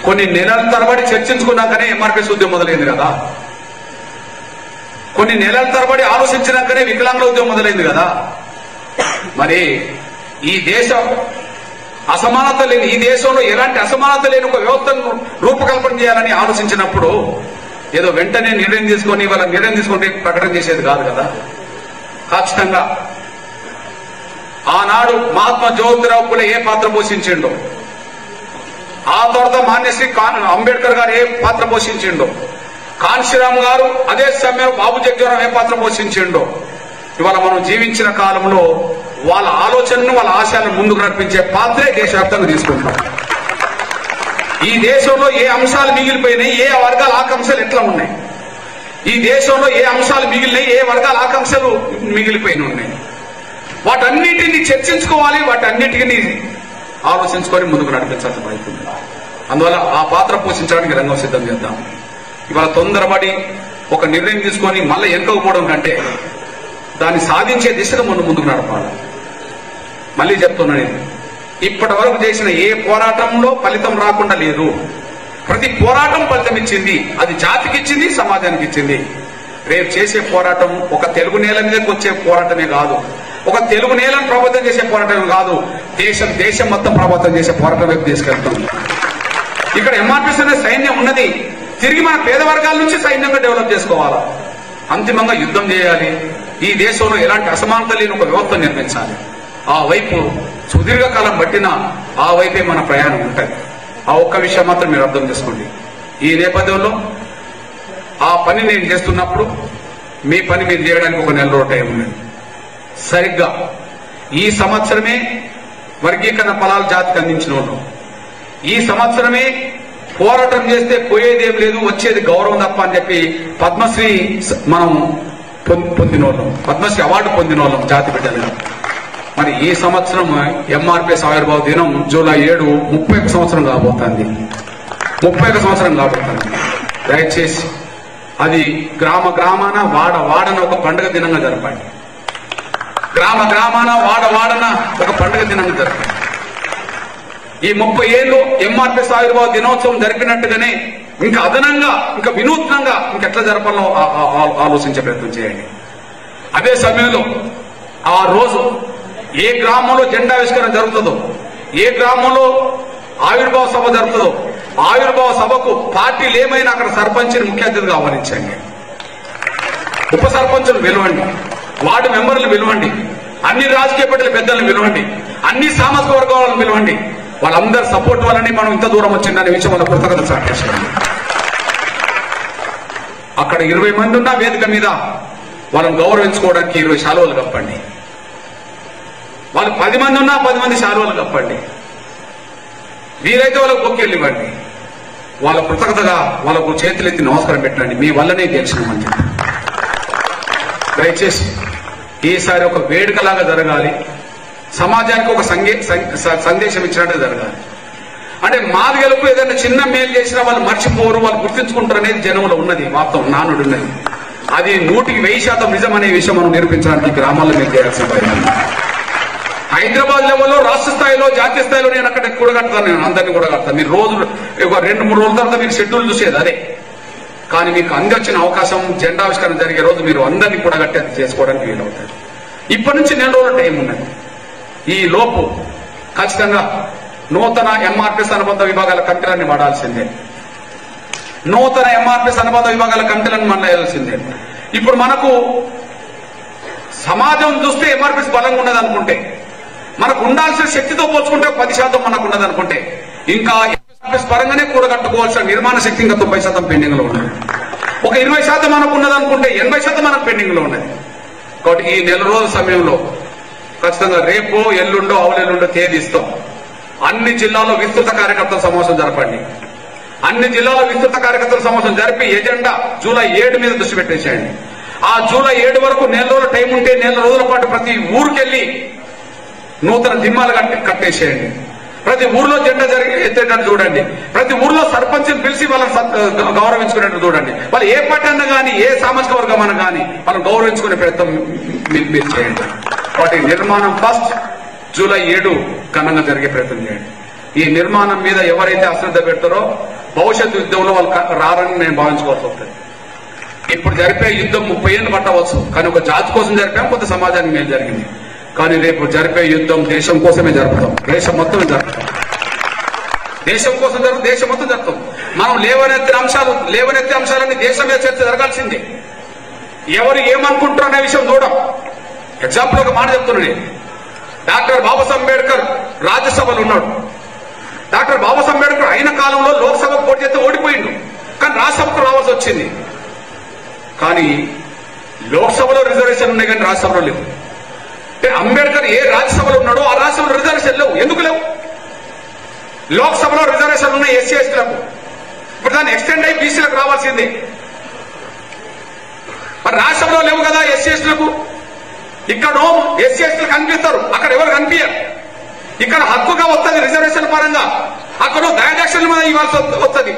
కొన్ని నెలల తరబడి చర్చించుకున్నాకనే ఎంఆర్పీఎస్ ఉద్యమం మొదలైంది కదా, కొన్ని నెలల తరబడి ఆలోచించినాకనే వికలాంగుల ఉద్యమం మొదలైంది కదా. మరి ఈ దేశ అసమానత లేని, ఈ దేశంలో ఎలాంటి అసమానత లేని ఒక వ్యవస్థను రూపకల్పన చేయాలని ఆలోచించినప్పుడు ఏదో వెంటనే నిర్ణయం తీసుకొని వాళ్ళ నిర్ణయం తీసుకుంటే ప్రకటన చేసేది కాదు కదా. ఖచ్చితంగా ఆనాడు మహాత్మా జ్యోతిరావు పూలే ఏ పాత్ర పోషించిండో, ఆ తర్వాత మాన్యశ్రీ అంబేద్కర్ గారు ఏ పాత్ర పోషించిండో, కాన్శీరామ్ గారు అదే సమయంలో బాబు జగ్జీవన్ ఏ పాత్ర పోషించిండో, ఇవాళ మనం జీవించిన కాలంలో వాళ్ళ ఆలోచనను, వాళ్ళ ఆశయాలను ముందుకు నడిపించే పాత్రే దేశవ్యాప్తంగా తీసుకుంటాం. ఈ దేశంలో ఏ అంశాలు మిగిలిపోయినాయి, ఏ వర్గాల ఆకాంక్షలు ఎట్లా ఉన్నాయి, ఈ దేశంలో ఏ అంశాలు మిగిలినాయి, ఏ వర్గాల ఆకాంక్షలు మిగిలిపోయిన ఉన్నాయి, వాటన్నిటిని చర్చించుకోవాలి, వాటన్నిటిని ఆలోచించుకొని ముందుకు నడిపించాల్సిన అవుతుంది. అందువల్ల ఆ పాత్ర పోషించడానికి రంగం సిద్ధం చేద్దాం. ఇవాళ తొందరపడి ఒక నిర్ణయం తీసుకొని మళ్ళీ వెనుకపోవడం కంటే దాన్ని సాధించే దిశగా ముందుకు నడపాలి. మళ్ళీ చెప్తున్నాను, ఇప్పటి వరకు చేసిన ఏ పోరాటంలో ఫలితం రాకుండా లేదు. ప్రతి పోరాటం ఫలితం ఇచ్చింది. అది జాతికి ఇచ్చింది, సమాజానికి ఇచ్చింది. రేపు చేసే పోరాటం ఒక తెలుగు నేల మీదకి వచ్చే పోరాటమే కాదు, ఒక తెలుగు నేలను ప్రభావితం చేసే పోరాటమే కాదు, దేశం మొత్తం ప్రభావితం చేసే పోరాటం వైపు తీసుకెళ్తుంది. ఇక్కడ ఎంఆర్పీఎస్ అనే సైన్యం ఉన్నది. తిరిగి మన పేద వర్గాల నుంచి సైన్యంగా డెవలప్ చేసుకోవాలా, అంతిమంగా యుద్ధం చేయాలి. ఈ దేశంలో ఎలాంటి అసమానత లేని ఒక వ్యవస్థ నిర్మించాలి. ఆ వైపు సుదీర్ఘకాలం పట్టినా ఆ వైపే మన ప్రయాణం ఉంటుంది. ఆ ఒక్క విషయం మాత్రం మీరు అర్థం చేసుకోండి. ఈ నేపథ్యంలో ఆ పని నేను చేస్తున్నప్పుడు మీ పని మీరు చేయడానికి ఒక నెల రోజుల టైం ఉన్నది. సరిగ్గా ఈ సంవత్సరమే వర్గీకరణ ఫలాలు జాతికి అందించిన వాళ్ళం, ఈ సంవత్సరమే పోరాటం చేస్తే పోయేదేం లేదు, వచ్చేది గౌరవం తప్ప అని చెప్పి పద్మశ్రీ మనం పొందిన వాళ్ళం, పద్మశ్రీ అవార్డు పొందిన వాళ్ళం జాతి బిడ్డలుగా. మరి ఈ సంవత్సరం ఎంఆర్పీఎస్ ఆవిర్భావ దినం జూలై 7 31 సంవత్సరం కాబోతుంది. 31 సంవత్సరం కాబోతుంది. దయచేసి అది గ్రామాన వాడన ఒక పండుగ దినంగా జరపండి. గ్రామాన వాడన ఒక పండుగ దినంగా జరపండి. ఈ 30 ఏళ్ళు ఎంఆర్పీఎస్ ఆవిర్భావ దినోత్సవం జరిపినట్టుగానే ఇంకా అదనంగా, ఇంకా వినూత్నంగా ఇంకెట్లా జరపాలో ఆలోచించే ప్రయత్నం చేయండి. అదే సమయంలో ఆ రోజు ఏ గ్రామంలో జెండావిష్కరణ జరుగుతుందో, ఏ గ్రామంలో ఆవిర్భావ సభ జరుగుతుందో, ఆవిర్భావ సభకు పార్టీలు ఏమైనా అక్కడ సర్పంచ్ని ముఖ్య అతిథిగా ఆహ్వానించండి. ఉప సర్పంచులు పిలవండి, వార్డు మెంబర్లు పిలవండి, అన్ని రాజకీయ పార్టీల పెద్దలను పిలవండి, అన్ని సామాజిక వర్గాలను పిలవండి. వాళ్ళందరి సపోర్ట్ వల్లనే మనం ఇంత దూరం వచ్చిందనే విషయం వాళ్ళ కృతజ్ఞత సాటించండి. అక్కడ 20 మంది ఉన్న వేదిక మీద వాళ్ళని గౌరవించుకోవడానికి 20 శాలువలు కప్పండి. వాళ్ళు 10 మంది ఉన్నా 10 మంది శాలువలు కప్పండి. వీరైతే వాళ్ళకు బొక్కేళ్ళు ఇవ్వండి. వాళ్ళ కృతజ్ఞతగా వాళ్ళకు చేతులెత్తి నమస్కారం పెట్టండి. మీ వల్లనే గెలిచినామని చెప్పి దయచేసి ఈసారి ఒక వేడుకలాగా జరగాలి. సమాజానికి ఒక సందేశం ఇచ్చినట్టు జరగాలి. అంటే మాదిగలకు ఏదైనా చిన్న మేలు చేసినా వాళ్ళు మర్చిపోరు, వాళ్ళు గుర్తించుకుంటారు అనేది జనంలో ఉన్నది, వాస్తవం నానుడు ఉన్నది. అది 100% నిజం అనే విషయం మనం నిరూపించడానికి గ్రామాల్లో మీరు చేయాల్సిన ప్రయత్నం. హైదరాబాద్ లెవెల్లో, రాష్ట్ర స్థాయిలో, జాతీయ స్థాయిలో నేను అక్కడ కూడా కడతాను, నేను అందరినీ కూడా కడతాను. మీరు రోజు 2-3 రోజుల తర్వాత మీరు షెడ్యూల్ చూసేది అదే. కానీ మీకు అందించిన అవకాశం జెండావిష్కరణ జరిగే రోజు మీరు అందరినీ కూడా కట్టి అది చేసుకోవడానికి వీలవుతుంది. ఇప్పటి నుంచి 4 రోజుల టైం ఉన్నది. ఈ లోపు ఖచ్చితంగా నూతన ఎంఆర్పిఎస్ అనుబంధ విభాగాల కమిటీలన్నీ వాడాల్సిందే. నూతన ఎంఆర్పిఎస్ అనుబంధ విభాగాల కమిటీలను మనం వేయాల్సిందే. ఇప్పుడు మనకు సమాజం చూస్తే ఎంఆర్పిఎస్ బలంగా ఉన్నది అనుకుంటే, మనకు ఉండాల్సిన శక్తితో పోల్చుకుంటే 10% మనకు ఉన్నది అనుకుంటే, ఇంకా ఎంఆర్పిఎస్ పరంగానే కూడగట్టుకోవాల్సిన నిర్మాణ శక్తి ఇంకా 90% పెండింగ్ లో ఉన్నది. ఒక 20% మనకు ఉన్నది అనుకుంటే 80% మనకు పెండింగ్ లో ఉన్నది. కాబట్టి ఈ నెల రోజుల సమయంలో ఖచ్చితంగా రేపో ఎల్లుండో అవులెల్లుండో తేదీ ఇస్తాం. అన్ని జిల్లాల్లో విస్తృత కార్యకర్తల సమావేశం జరపండి. అన్ని జిల్లాలో విస్తృత కార్యకర్తల సమావేశం జరిపి ఎజెండా జూలై 7 మీద దృష్టి పెట్టేసేయండి. ఆ జూలై 7 వరకు నెల రోజుల టైం ఉంటే నెల రోజుల పాటు ప్రతి ఊరికెళ్లి నూతన దిమ్మాలు కట్టేసేయండి. ప్రతి ఊర్లో జెండా ఎత్తేటట్టు చూడండి. ప్రతి ఊర్లో సర్పంచ్ని పిలిచి వాళ్ళని గౌరవించుకునేట్టు చూడండి. వాళ్ళు ఏ పార్టీ అన్నా కానీ, ఏ సామాజిక వర్గం అన్నా కానీ వాళ్ళని గౌరవించుకునే ప్రయత్నం మీరు చేయండి. వాటి నిర్మాణం ఫస్ట్ జూలై 7 ఘనంగా జరిగే ప్రయత్నం చేయండి. ఈ నిర్మాణం మీద ఎవరైతే అశ్రద్ధ పెడతారో భవిష్యత్తు యుద్ధంలో వాళ్ళు రారని నేను భావించుకోవాల్సి వస్తుంది. ఇప్పుడు జరిపే యుద్ధం 30 ఏళ్ళు పట్టవచ్చు, కానీ ఒక జాతి కోసం జరిపాం, కొంత సమాజానికి మేలు జరిగింది. కానీ రేపు జరిపే యుద్ధం దేశం కోసమే జరుపుతాం, దేశం మొత్తమే జరుపుతాం. దేశం కోసం దేశం మొత్తం జరుపుతాం. మనం లేవనెత్తే అంశాలన్నీ దేశం మీద చర్చ జరగాల్సిందే. ఎవరు ఏమనుకుంటారు అనే విషయం చూడం. ఎగ్జాంపుల్ ఒక మాట చెప్తున్నాను. డాక్టర్ బాబాసాహెబ్ అంబేద్కర్ రాజ్యసభలో ఉన్నాడు. డాక్టర్ బాబాసాహెబ్ అంబేద్కర్ అయిన కాలంలో లోక్సభకు పోటీ చేస్తే ఓడిపోయిండు, కానీ రాజ్యసభకు రావాల్సి వచ్చింది. కానీ లోక్సభలో రిజర్వేషన్ ఉన్నాయి, కానీ రాజ్యసభలో లేవు. అంటే అంబేద్కర్ ఏ రాజ్యసభలో ఉన్నాడో ఆ రాజ్యసభలో రిజర్వేషన్ లేవు. ఎందుకు లేవు? లోక్సభలో రిజర్వేషన్ ఉన్నాయి ఎస్సీ ఎస్టీలకు, ఇప్పుడు దాన్ని ఎక్స్టెండ్ అయ్యి బీసీలకు రావాల్సిందే. మరి రాజ్యసభలో లేవు కదా ఎస్సీ ఎస్టీలకు. ఇక్కడ ఎస్సీ ఎస్టీలు కనిపిస్తారు, అక్కడ ఎవరు కనిపించారు. ఇక్కడ హక్కుగా వస్తుంది రిజర్వేషన్ పరంగా, అక్కడ దయాదాక్షిణ్యం మీద ఇవ్వాల్సి వస్తుంది.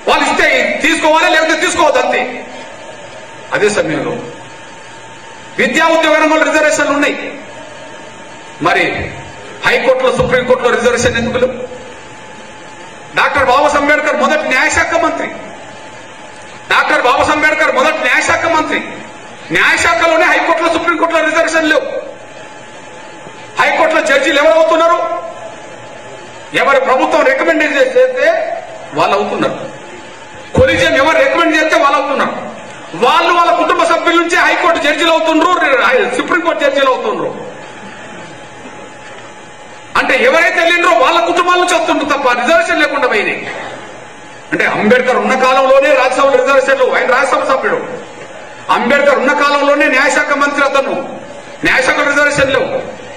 వాళ్ళు ఇస్తే తీసుకోవాలి, లేకపోతే తీసుకోవద్దు అంతే. అదే సమయంలో విద్యా ఉద్యోగ రంగంలో రిజర్వేషన్లు ఉన్నాయి. మరి హైకోర్టులో సుప్రీంకోర్టులో రిజర్వేషన్ ఎందుకు లేవు? డాక్టర్ బాబాసాహెబ్ అంబేద్కర్ మొదటి న్యాయశాఖ మంత్రి. డాక్టర్ బాబాసాహెబ్ అంబేద్కర్ మొదటి న్యాయశాఖ మంత్రి. న్యాయశాఖలోనే హైకోర్టులో సుప్రీంకోర్టులో రిజర్వేషన్ లేవు. హైకోర్టులో జడ్జీలు ఎవరు అవుతున్నారు? ఎవరి ప్రభుత్వం రికమెండ్ చేస్తే వాళ్ళు అవుతున్నారు. కొలిజియం ఎవరు రికమెండ్ చేస్తే వాళ్ళు అవుతున్నారు. వాళ్ళు వాళ్ళ కుటుంబ సభ్యుల నుంచి హైకోర్టు జడ్జీలు అవుతుండ్రు, సుప్రీంకోర్టు జడ్జీలు అవుతుండ్రు. అంటే ఎవరైతే వెళ్ళిండ్రో వాళ్ళ కుటుంబాల నుంచి వస్తుండ్రు తప్ప రిజర్వేషన్ లేకుండా పోయినాయి. అంటే అంబేద్కర్ ఉన్న కాలంలోనే రాజ్యసభలో రిజర్వేషన్లు, ఆయన రాజ్యసభ సభ్యుడు. అంబేద్కర్ ఉన్న కాలంలోనే న్యాయశాఖ మంత్రి అతను, న్యాయశాఖ రిజర్వేషన్లు.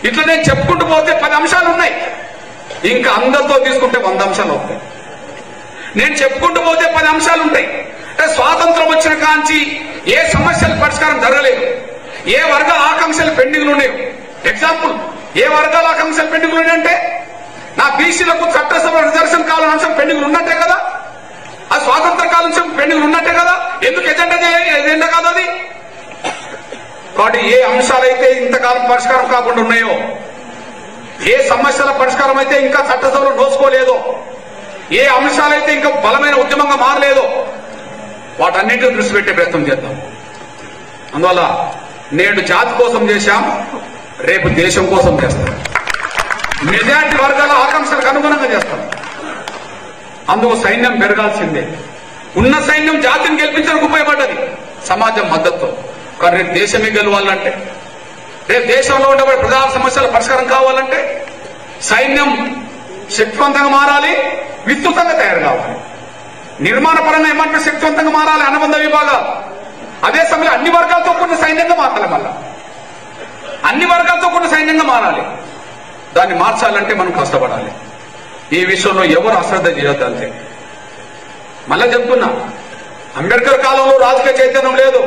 ఇట్లా నేను చెప్పుకుంటూ పోతే 10 అంశాలు ఉన్నాయి. ఇంకా అందరితో తీసుకుంటే 100 అంశాలు అవుతాయి. నేను చెప్పుకుంటూ పోతే 10 అంశాలు ఉంటాయి. అంటే స్వాతంత్రం వచ్చిన కాంచి ఏ సమస్యల పరిష్కారం జరగలేదు, ఏ వర్గాల ఆకాంక్షలు పెండింగ్లు ఉన్నాయి. ఎగ్జాంపుల్, ఏ వర్గాల ఆకాంక్షలు పెండింగ్లు ఉన్నాయంటే నా బీసీలకు చట్టసభ రిజర్వేషన్ కావాలని అంశం పెండింగ్లు ఉన్నట్టే కదా. ఆ స్వాతంత్ర కాలం నుంచి పెండింగ్లు ఉన్నట్టే కదా. ఎందుకు ఎజెండా కాదు అది? కాబట్టి ఏ అంశాలైతే ఇంతకాలం పరిష్కారం కాకుండా ఉన్నాయో, ఏ సమస్యల పరిష్కారం అయితే ఇంకా చట్టసభలో నోచుకోలేదో, ఏ అంశాలైతే ఇంకా బలమైన ఉద్యమంగా మారలేదో వాటన్నింటిని దృష్టి పెట్టే ప్రయత్నం చేద్దాం. అందువల్ల నేడు జాతి కోసం చేశాం, రేపు దేశం కోసం చేస్తాం. మెజారిటీ వర్గాల ఆకాంక్షలకు అనుగుణంగా చేస్తాం. అందుకు సైన్యం పెరగాల్సిందే. ఉన్న సైన్యం జాతిని గెలిపించడానికి ఉపయోగపడ్డది, సమాజం మద్దతు. కానీ రేపు దేశమే గెలవాలంటే, రేపు దేశంలో ఉండే ప్రధాన సమస్యల పరిష్కారం కావాలంటే సైన్యం శక్తివంతంగా మారాలి, విస్తృతంగా తయారు కావాలి. నిర్మాణ పరంగా ఏమంటే శక్తివంతంగా మారాలి అనుబంధ విభాగాలు. అదే సమయంలో అన్ని వర్గాలతో కూడిన సైన్యంగా మారాలి. మళ్ళా అన్ని వర్గాలతో కూడిన సైన్యంగా మారాలి. దాన్ని మార్చాలంటే మనం కష్టపడాలి. ఈ విషయంలో ఎవరు అశ్రద్ధ చేయొద్దు అంతే. మళ్ళా చెప్తున్నా, అంబేద్కర్ కాలంలో రాజకీయ చైతన్యం లేదు,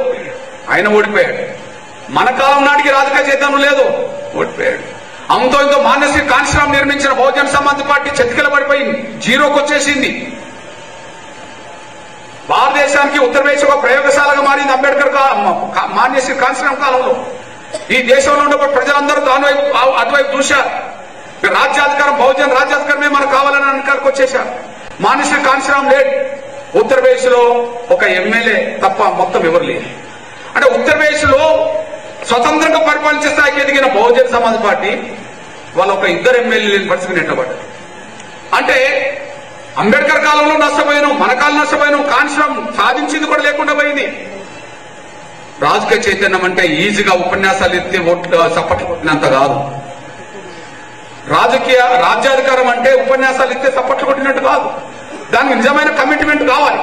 ఆయన ఓడిపోయాడు. మన కాలం నాటికి రాజకీయ చైతన్యం లేదు, ఓడిపోయాడు. అంతో ఇంతో మాన్యశ్రీ కాన్శీరామ్ నిర్మించిన బహుజన సమాజ్ పార్టీ చెతికిల పడిపోయింది, జీరోకి వచ్చేసింది. భారతదేశానికి ఉత్తరప్రదేశ్ ఒక ప్రయోగశాలగా మారింది అంబేద్కర్ మాన్యశ్రీ కాన్శీరామ్ కాలంలో. ఈ దేశంలో ఉన్న ప్రజలందరూ అటువైపు చూశారు. రాజ్యాధికారం, బహుజన రాజ్యాధికారమే మనకు కావాలని అక్కడికి వచ్చేశారు. మాన్యశ్రీ కాన్శీరామ్ లేడు. ఉత్తరప్రదేశ్ లో ఒక ఎమ్మెల్యే తప్ప మొత్తం ఎవరు లేరు. అంటే ఉత్తరప్రదేశ్ లో స్వతంత్రంగా పరిపాలించే స్థాయికి ఎదిగిన బహుజన సమాజ్ పార్టీ వాళ్ళు ఒక 2 ఎమ్మెల్యేలు లేని పరిస్థితి నెట్టబడ్డారు. అంటే అంబేద్కర్ కాలంలో నష్టపోయినాం, మన కాలం నష్టపోయినాం, కాన్స్టిట్యూషన్ సాధించింది కూడా లేకుండా పోయింది. రాజకీయ చైతన్యం అంటే ఈజీగా ఉపన్యాసాలు ఎత్తి ఓట్లు చప్పట్లు కొట్టినంత కాదు. రాజ్యాధికారం అంటే ఉపన్యాసాలు ఇస్తే చప్పట్లు కొట్టినట్టు కాదు. దానికి నిజమైన కమిట్మెంట్ కావాలి.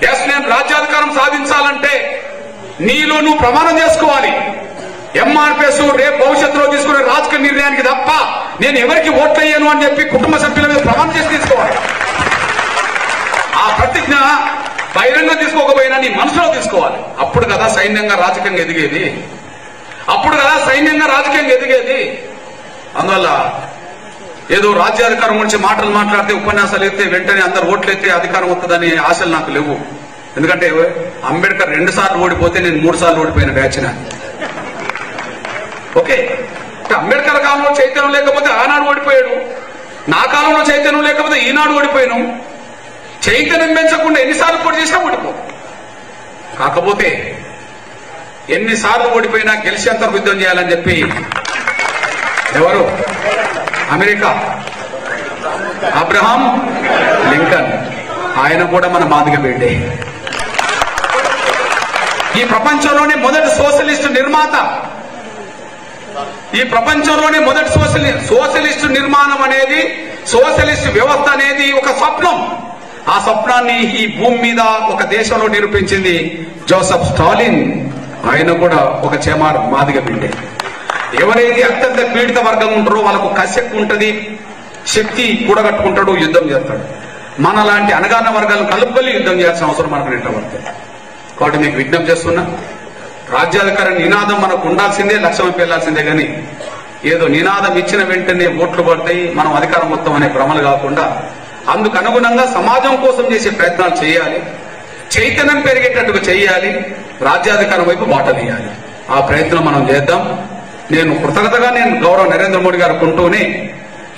ఎస్, నేను రాజ్యాధికారం సాధించాలంటే నీలో నువ్వు ప్రమాణం చేసుకోవాలి. ఎంఆర్పిఎస్ రేపు భవిష్యత్తులో తీసుకునే రాజకీయ నిర్ణయానికి తప్ప నేను ఎవరికి ఓట్లు అయ్యాను అని చెప్పి కుటుంబ సభ్యుల మీద ప్రమాణం చేసి తీసుకోవాలి. ఆ ప్రతిజ్ఞ బహిరంగ తీసుకోకపోయినా నీ మనసులో తీసుకోవాలి. అప్పుడు కదా సైన్యంగా రాజకీయంగా ఎదిగేది. అందువల్ల ఏదో రాజ్యాధికారం గురించి మాటలు మాట్లాడితే ఉపన్యాసాలు ఎత్తే వెంటనే అందరు ఓట్లు ఎత్తే అధికారం వస్తుందని ఆశలు నాకు లేవు. ఎందుకంటే అంబేద్కర్ 2 సార్లు ఓడిపోతే నేను 3 సార్లు ఓడిపోయిన బ్యాచ్ నా. ఓకే, అంబేద్కర్ కాలంలో చైతన్యం లేకపోతే ఆనాడు ఓడిపోయాడు, నా కాలంలో చైతన్యం లేకపోతే ఈనాడు ఓడిపోయాను. చైతన్యం పెంచకుండా ఎన్నిసార్లు పోటీ చేసినా ఓడిపో. కాకపోతే ఎన్నిసార్లు ఓడిపోయినా గెలిచేంత యుద్ధం చేయాలని చెప్పి ఎవరు? అమెరికా అబ్రహాం లింకన్, ఆయన కూడా మన మాదిగ బిడ్డే. ఈ ప్రపంచంలోనే మొదటి సోషలిస్ట్ నిర్మాత, ఈ ప్రపంచంలోనే మొదటి సోషలిస్ట్ నిర్మాణం అనేది, సోషలిస్ట్ వ్యవస్థ అనేది ఒక స్వప్నం. ఆ స్వప్నాన్ని ఈ భూమి మీద ఒక దేశంలో నిరూపించింది జోసెఫ్ స్టాలిన్. ఆయన కూడా ఒక చేమార్ మాదిగ బిడ్డే. ఎవరైతే అత్యంత పీడిత వర్గం ఉంటారో వాళ్ళకు కశక్తి ఉంటది, శక్తి కూడగట్టుకుంటాడు, యుద్ధం చేస్తాడు. మనలాంటి అనగాన వర్గాలను కలుపుకొని యుద్ధం చేయాల్సిన అవసరం మనకు నింటబడుతుంది. కాబట్టి మీకు విజ్ఞప్తి చేస్తున్నా, రాజ్యాధికార నినాదం మనకు ఉండాల్సిందే, లక్ష్యం పెళ్లాల్సిందే. కానీ ఏదో నినాదం ఇచ్చిన వెంటనే ఓట్లు పడతాయి, మనం అధికారం మొత్తం అనే భ్రమలు కాకుండా అందుకు అనుగుణంగా సమాజం కోసం చేసే ప్రయత్నాలు చేయాలి, చైతన్యం పెరిగేటట్టుగా చేయాలి, రాజ్యాధికారం వైపు బాటలేయాలి. ఆ ప్రయత్నం మనం చేద్దాం. నేను కృతజ్ఞతగా గౌరవ నరేంద్ర మోడీ గారు కొంటూనే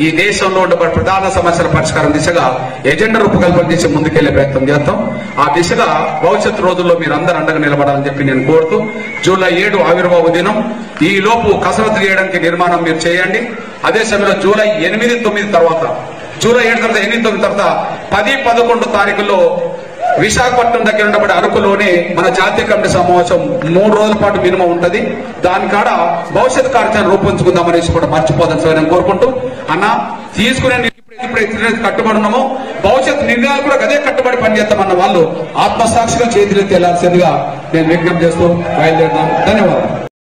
ఈ దేశంలో ఉన్న ప్రధాన సమస్యల పరిష్కారం దిశగా ఎజెండా రూపకల్పన చేసి ముందుకెళ్లే ప్రయత్నం చేస్తాం. ఆ దిశగా భవిష్యత్తు రోజుల్లో మీరు అందరూ అండగా నిలబడాలని చెప్పి నేను కోరుతూ, జూలై 7 ఆవిర్భావ దినం, ఈ లోపు కసరత్తు చేయడానికి నిర్మాణం మీరు చేయండి. అదే సమయంలో జూలై 8, 9 తర్వాత, జూలై 7 తర్వాత 8, 9 తర్వాత 10, 11 తారీఖుల్లో విశాఖపట్నం దగ్గర ఉండబడే అరకులోనే మన జాతీయ కమిటీ సమావేశం 3 రోజుల పాటు మినిమం ఉంటది. దాని కాడ భవిష్యత్ కార్యాచరణ రూపొందించుకుందామనేసి కూడా మర్చిపోదని నేను కోరుకుంటూ, అన్న తీసుకునే ఇప్పుడు కట్టుబడి ఉన్నామో భవిష్యత్ నిర్ణయాలు కూడా అదే కట్టుబడి పనిచేస్తామన్న వాళ్ళు ఆత్మసాక్షిగా చేతులెత్తి వెళ్లాల్సిందిగా నేను విజ్ఞప్తి చేస్తూ బయలుదేరుతాను. ధన్యవాదాలు.